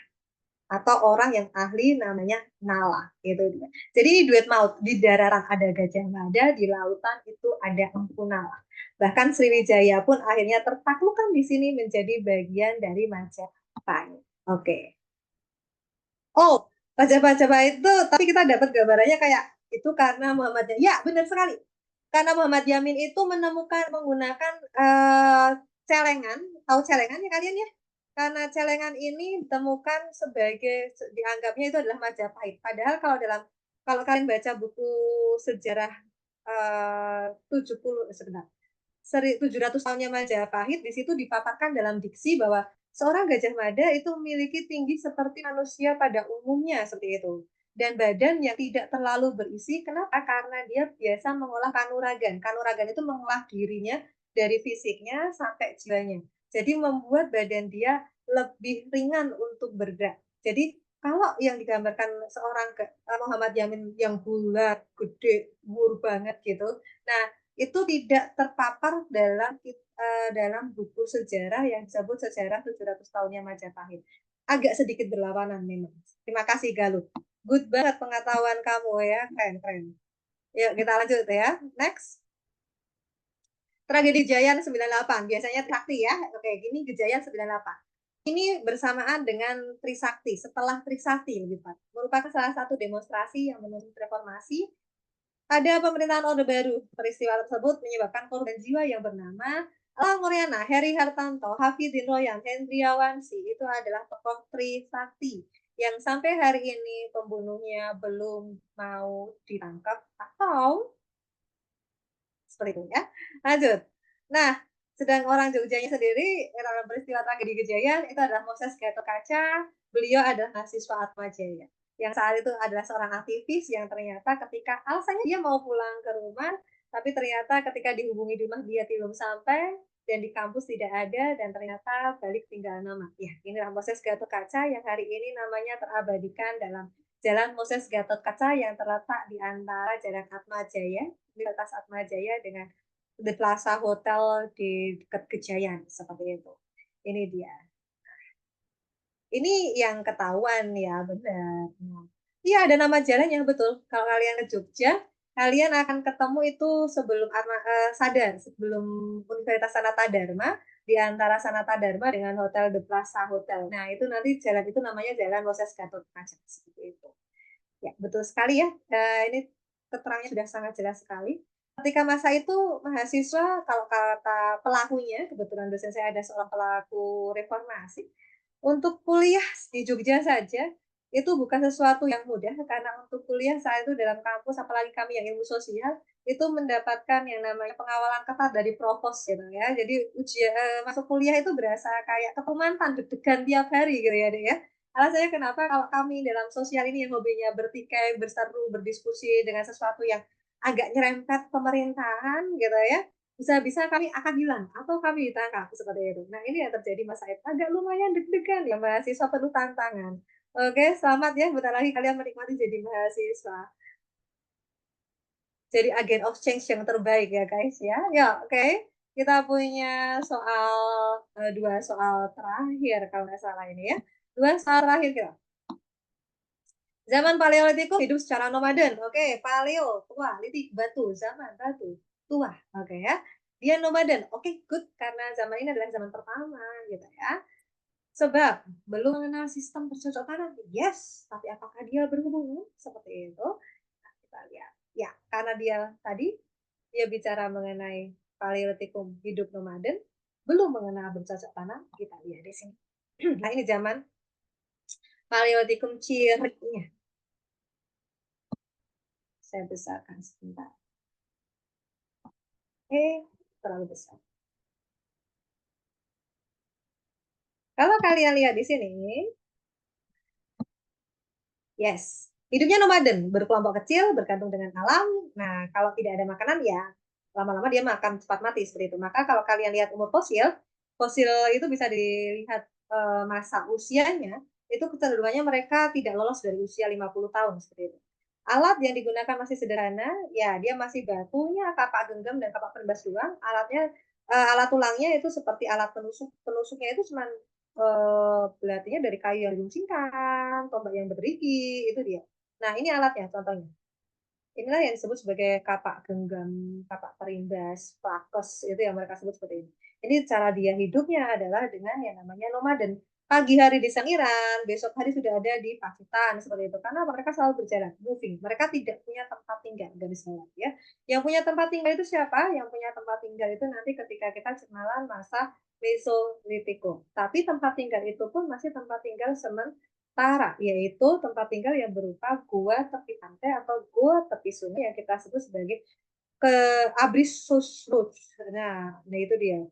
atau orang yang ahli namanya Nala, gitu dia. Jadi duet maut, di daratan ada Gajah Mada, di lautan itu ada Empu Nala. Bahkan Sriwijaya pun akhirnya tertaklukkan di sini menjadi bagian dari Majapahit. Oke. Oh, Majapahit itu, tapi kita dapat gambarannya kayak itu karena Muhammad Yamin. Ya, benar sekali. Karena Muhammad Yamin itu menemukan menggunakan celengan, tahu celengan ya kalian ya? Karena celengan ini ditemukan sebagai, dianggapnya itu adalah Majapahit. Padahal kalau kalian baca buku sejarah 70 sebentar. 700 tahunnya Majapahit, di situ dipaparkan dalam diksi bahwa seorang Gajah Mada itu memiliki tinggi seperti manusia pada umumnya, seperti itu. Dan badan yang tidak terlalu berisi. Kenapa? Karena dia biasa mengolah kanuragan. Kanuragan itu mengolah dirinya dari fisiknya sampai jiwanya. Jadi membuat badan dia lebih ringan untuk bergerak. Jadi kalau yang digambarkan seorang Muhammad Yamin yang bulat, gede, bur banget gitu. Nah, itu tidak terpapar dalam buku sejarah yang disebut sejarah 700 tahunnya Majapahit. Agak sedikit berlawanan memang. Terima kasih Galuh. Good banget pengetahuan kamu ya, keren-keren. Yuk kita lanjut ya. Next. Tragedi Jayan 98. Biasanya Trisakti ya. Oke, gini Gejayan 98. Ini bersamaan dengan Trisakti, setelah Trisakti lebih tepat. Merupakan salah satu demonstrasi yang menuntut reformasi pada pemerintahan Orde Baru. Peristiwa tersebut menyebabkan korban jiwa yang bernama Alang Moriana, Heri Hartanto, Hafidin Royan, Hendriawansi. Itu adalah tokoh Trisakti yang sampai hari ini pembunuhnya belum mau ditangkap atau seperti itu ya. Lanjut. Nah, sedang orang Jogjanya sendiri dalam peristiwa tragedi Gejayan itu adalah Moses Gatotkaca. Beliau adalah mahasiswa Atmajaya yang saat itu adalah seorang aktivis yang ternyata ketika alasannya dia mau pulang ke rumah, tapi ternyata ketika dihubungi di rumah dia belum sampai dan di kampus tidak ada, dan ternyata balik tinggal nama. Ya, inilah Moses Gatotkaca yang hari ini namanya terabadikan dalam Jalan Moses Gatotkaca yang terletak di antara Jalan Atmajaya, Universitas Atmajaya, dengan The Plaza Hotel di dekat Gejayan, seperti itu. Ini dia. Ini yang ketahuan ya, benar. Iya, ada nama jalannya, betul. Kalau kalian ke Jogja, kalian akan ketemu itu sebelum Sadar, sebelum Universitas Sanata Dharma, di antara Sanata Dharma dengan Hotel The Plaza Hotel. Nah, itu nanti jalan itu namanya Jalan Moses Gatot Kaca, seperti itu. Ya, betul sekali ya. Ini keterangannya sudah sangat jelas sekali. Ketika masa itu mahasiswa, kalau kata pelakunya, kebetulan dosen saya ada seorang pelaku reformasi, untuk kuliah di Jogja saja itu bukan sesuatu yang mudah, karena untuk kuliah saat itu dalam kampus, apalagi kami yang ilmu sosial, itu mendapatkan yang namanya pengawalan ketat dari provos gitu ya. Jadi masuk kuliah itu berasa kayak ketumantan, deg-degan tiap hari gitu ya, Dek, ya. Alasannya kenapa, kalau kami dalam sosial ini yang hobinya bertikai, berseru, berdiskusi dengan sesuatu yang agak nyerempet pemerintahan gitu ya, bisa-bisa kami akan hilang atau kami ditangkap seperti itu. Nah, ini yang terjadi masa itu. Agak lumayan deg-degan ya, mahasiswa penuh tantangan. Oke, selamat ya, bentar lagi kalian menikmati jadi mahasiswa. Jadi agen of change yang terbaik ya guys ya. Ya, oke. Kita punya soal, 2 soal terakhir kalau nggak salah ini ya. 2 soal terakhir kita. Zaman Paleolitikum hidup secara nomaden. Oke, paleo, tua, litik, batu, zaman batu, tua. Oke ya. Dia nomaden. Oke, good, karena zaman ini adalah zaman pertama gitu ya. Sebab belum mengenal sistem bercocok tanam. Yes, tapi apakah dia berhubungan seperti itu? Nah, kita lihat. Ya, karena dia bicara mengenai Paleolitikum hidup nomaden, belum mengenal bercocok tanam. Kita lihat di sini. Nah, ini zaman Paleolitikum cirinya. Saya besarkan sebentar. Terlalu besar. Kalau kalian lihat di sini, yes, hidupnya nomaden, berkelompok kecil, bergantung dengan alam. Nah, kalau tidak ada makanan ya lama-lama dia makan cepat mati seperti itu. Maka kalau kalian lihat umur fosil, fosil itu bisa dilihat masa usianya, itu kecenderungannya mereka tidak lolos dari usia 50 tahun seperti itu. Alat yang digunakan masih sederhana, ya dia masih batunya, kapak genggam dan kapak penebas doang. Alat tulangnya itu seperti alat penusuk. Penusuknya itu cuma belatinya dari kayu yang diruncingkan, tombak yang bergerigi, itu dia. Nah, ini alatnya contohnya. Inilah yang disebut sebagai kapak genggam, kapak perimbas, pakos, itu yang mereka sebut seperti ini. Ini cara dia hidupnya adalah dengan yang namanya nomaden. Pagi hari di Sangiran, besok hari sudah ada di Pacitan, seperti itu. Karena mereka selalu berjalan, moving. Mereka tidak punya tempat tinggal, garis bawah ya. Yang punya tempat tinggal itu siapa? Yang punya tempat tinggal itu nanti ketika kita kenalan masa Mesolitikum. Tapi tempat tinggal itu pun masih tempat tinggal sementara, yaitu tempat tinggal yang berupa gua tepi pantai atau gua tepi sungai yang kita sebut sebagai ke Abruzos. Nah itu dia.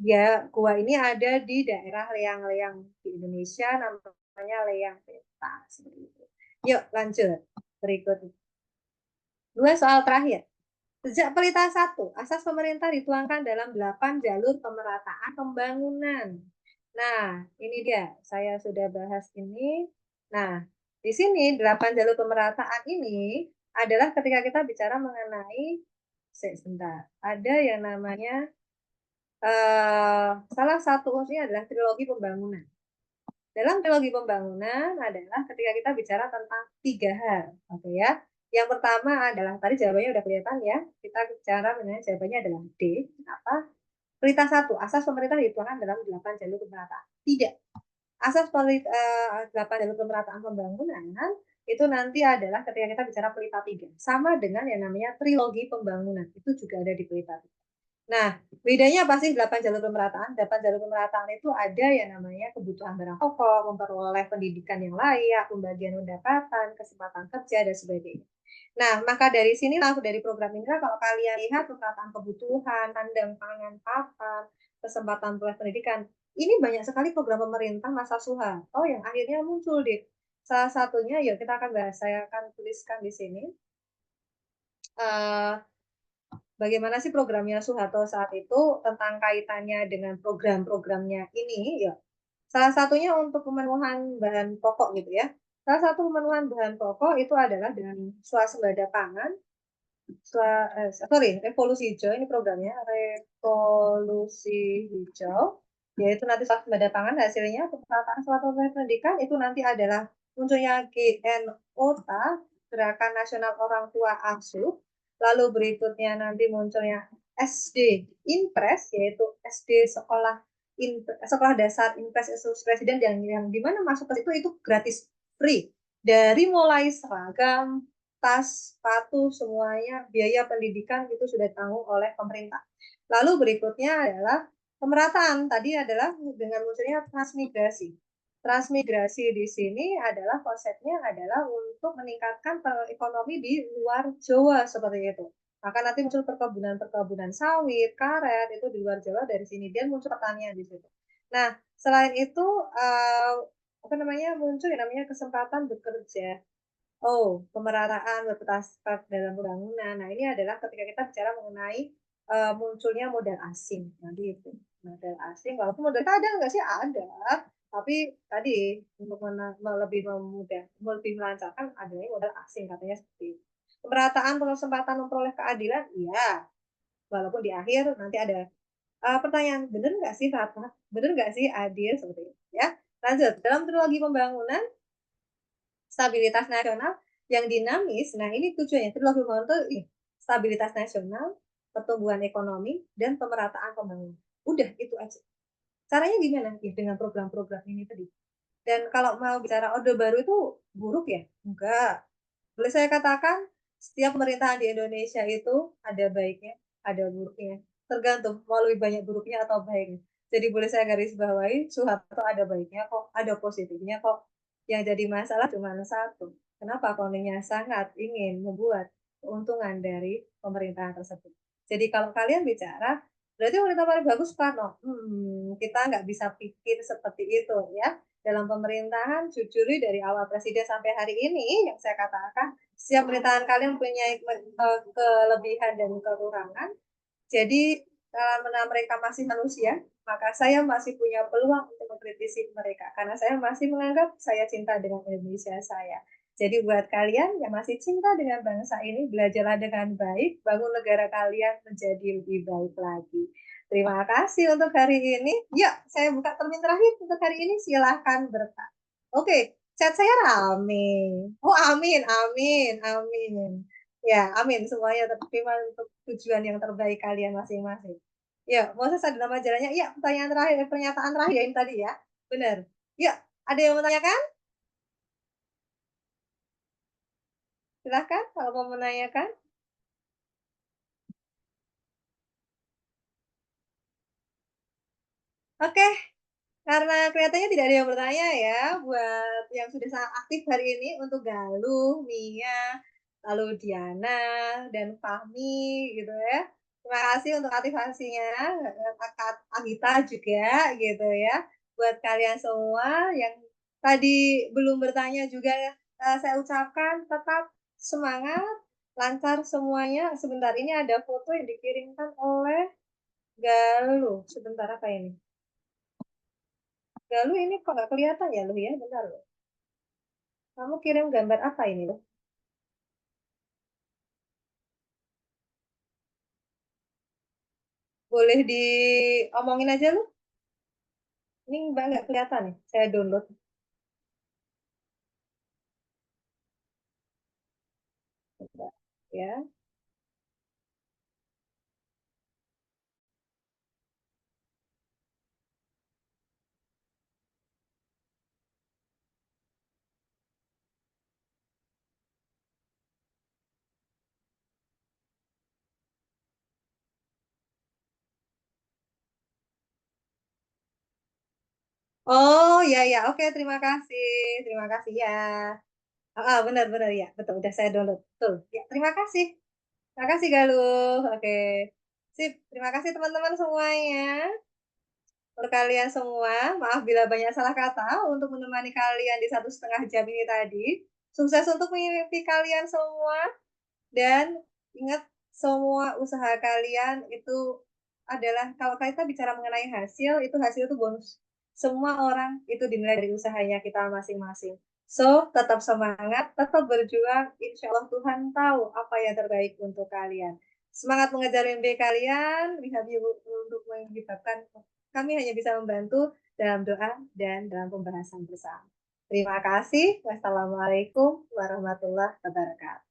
Ya, gua ini ada di daerah Leang-Leang di Indonesia, namanya Leang Peta. Seperti itu. Yuk lanjut. Berikut. 2 soal terakhir. Sejak Pelita 1, asas pemerintah dituangkan dalam 8 jalur pemerataan pembangunan. Nah, ini dia. Saya sudah bahas ini. Nah, di sini 8 jalur pemerataan ini adalah ketika kita bicara mengenai sebentar. Ada yang namanya salah satu unsurnya adalah trilogi pembangunan. Dalam trilogi pembangunan adalah ketika kita bicara tentang 3 hal, oke ya. Yang pertama adalah tadi jawabannya udah kelihatan ya. Kita bicara mengenai jawabannya adalah D. Kenapa? Prioritas 1, asas pemerintah dituangkan dalam 8 jalur pemerataan. Tidak. Asas 8 jalur pemerataan pembangunan itu nanti adalah ketika kita bicara pelita 3. Sama dengan yang namanya trilogi pembangunan. Itu juga ada di pelita 3. Nah, bedanya pasti 8 jalur pemerataan. 8 jalur pemerataan itu ada yang namanya kebutuhan barang pokok, memperoleh pendidikan yang layak, pembagian pendapatan, kesempatan kerja, dan sebagainya. Nah, maka dari sini langsung dari program ini kalau kalian lihat pemerataan kebutuhan, sandang, pangan, papan, kesempatan peroleh pendidikan, ini banyak sekali program pemerintah masa Soeharto yang akhirnya muncul di salah satunya, yuk kita akan bahas, saya akan tuliskan di sini. Bagaimana sih programnya Soeharto saat itu tentang kaitannya dengan program-programnya ini ya. Salah satunya untuk pemenuhan bahan pokok gitu ya. Salah satu pemenuhan bahan pokok itu adalah dengan swasembada pangan. Revolusi hijau ini programnya, revolusi hijau, yaitu nanti swasembada pangan hasilnya pemerataan suatu pendidikan itu nanti adalah munculnya GNOTA, Gerakan Nasional Orang Tua Asuh. lalu berikutnya nanti munculnya SD Impres, yaitu SD sekolah dasar Impres Instruksi Presiden yang dimana masuk ke situ itu gratis, free, dari mulai seragam, tas, sepatu, semuanya biaya pendidikan itu sudah ditanggung oleh pemerintah. Lalu berikutnya adalah pemerataan. Tadi adalah dengan munculnya transmigrasi. Transmigrasi di sini adalah konsepnya adalah untuk meningkatkan ekonomi di luar Jawa seperti itu. Maka nanti muncul perkebunan sawit, karet itu di luar Jawa dari sini dan muncul pertanian di situ. Nah, selain itu apa namanya muncul yang namanya kesempatan bekerja. Oh, pemerataan berkelas dalam pembangunan. Nah, ini adalah ketika kita bicara mengenai munculnya modal asing. Nanti itu modal asing, walaupun modal kita ada nggak sih? Ada. Tapi tadi untuk lebih memudah, lebih melancarkan adanya modal asing katanya seperti itu. Pemerataan kesempatan memperoleh keadilan, iya. Walaupun di akhir nanti ada pertanyaan, benar nggak sih Tata? Benar nggak sih adil seperti itu? Ya. Lanjut, dalam trilogi pembangunan stabilitas nasional yang dinamis. Nah, ini tujuannya trilogi pembangunan itu stabilitas nasional, pertumbuhan ekonomi, dan pemerataan pembangunan. Udah itu aja. Caranya gimana? Ya, dengan program-program ini tadi. Dan kalau mau bicara Orde Baru itu buruk ya? Enggak. Boleh saya katakan, setiap pemerintahan di Indonesia itu ada baiknya, ada buruknya. Tergantung mau lebih banyak buruknya atau baiknya. Jadi boleh saya garis bawahi, Soeharto ada baiknya kok, ada positifnya kok. Yang jadi masalah cuma satu. Kenapa kondisinya sangat ingin membuat keuntungan dari pemerintahan tersebut. Jadi kalau kalian bicara, berarti pemerintah paling bagus Soekarno. Kita nggak bisa pikir seperti itu ya. Dalam pemerintahan, jujur dari awal presiden sampai hari ini, yang saya katakan, setiap pemerintahan kalian punya kelebihan dan kekurangan. Jadi karena mereka masih manusia, maka saya masih punya peluang untuk mengkritisi mereka. Karena saya masih menganggap saya cinta dengan Indonesia saya. Jadi buat kalian yang masih cinta dengan bangsa ini, belajarlah dengan baik, bangun negara kalian menjadi lebih baik lagi. Terima kasih untuk hari ini. Yuk, saya buka termin terakhir untuk hari ini. Silahkan bertanya. Oke, chat saya rame. Oh, amin, amin, amin. Ya, amin semuanya terima untuk tujuan yang terbaik kalian masing-masing. Ya, Moses ada nama jalannya. Ya, pertanyaan terakhir, pernyataan terakhir ini tadi ya. Benar. Yuk, ada yang mau tanyakan? Silahkan kalau mau menanyakan. Oke, karena kelihatannya tidak ada yang bertanya ya, buat yang sudah sangat aktif hari ini untuk Galuh, Mia, lalu Diana, dan Fahmi gitu ya. Terima kasih untuk aktivasinya, Kak Agita juga gitu ya. Buat kalian semua yang tadi belum bertanya juga, saya ucapkan tetap semangat, lancar semuanya. Sebentar, ini ada foto yang dikirimkan oleh Galuh. Sebentar, apa ini? Galuh ini kok nggak kelihatan ya, Luh ya? Bentar loh. Kamu kirim gambar apa ini, Luh? Boleh diomongin aja, Luh? Ini Mbak nggak kelihatan nih. Saya download. Bentar, ya. Oh, ya, ya. Oke, terima kasih. Terima kasih ya. Benar-benar ya. Betul, udah saya download. Betul. Ya, terima kasih. Terima kasih, Galuh. Oke. Sip. Terima kasih teman-teman semuanya. Untuk kalian semua, maaf bila banyak salah kata untuk menemani kalian di 1,5 jam ini tadi. Sukses untuk mimpi kalian semua. Dan ingat semua usaha kalian itu adalah kalau kita bicara mengenai hasil, hasil itu bonus. Semua orang itu dinilai dari usahanya kita masing-masing. So, tetap semangat, tetap berjuang. Insya Allah Tuhan tahu apa yang terbaik untuk kalian. Semangat mengejar mimpi kalian, untuk menyebabkan kami hanya bisa membantu dalam doa dan dalam pembahasan bersama. Terima kasih. Wassalamualaikum warahmatullahi wabarakatuh.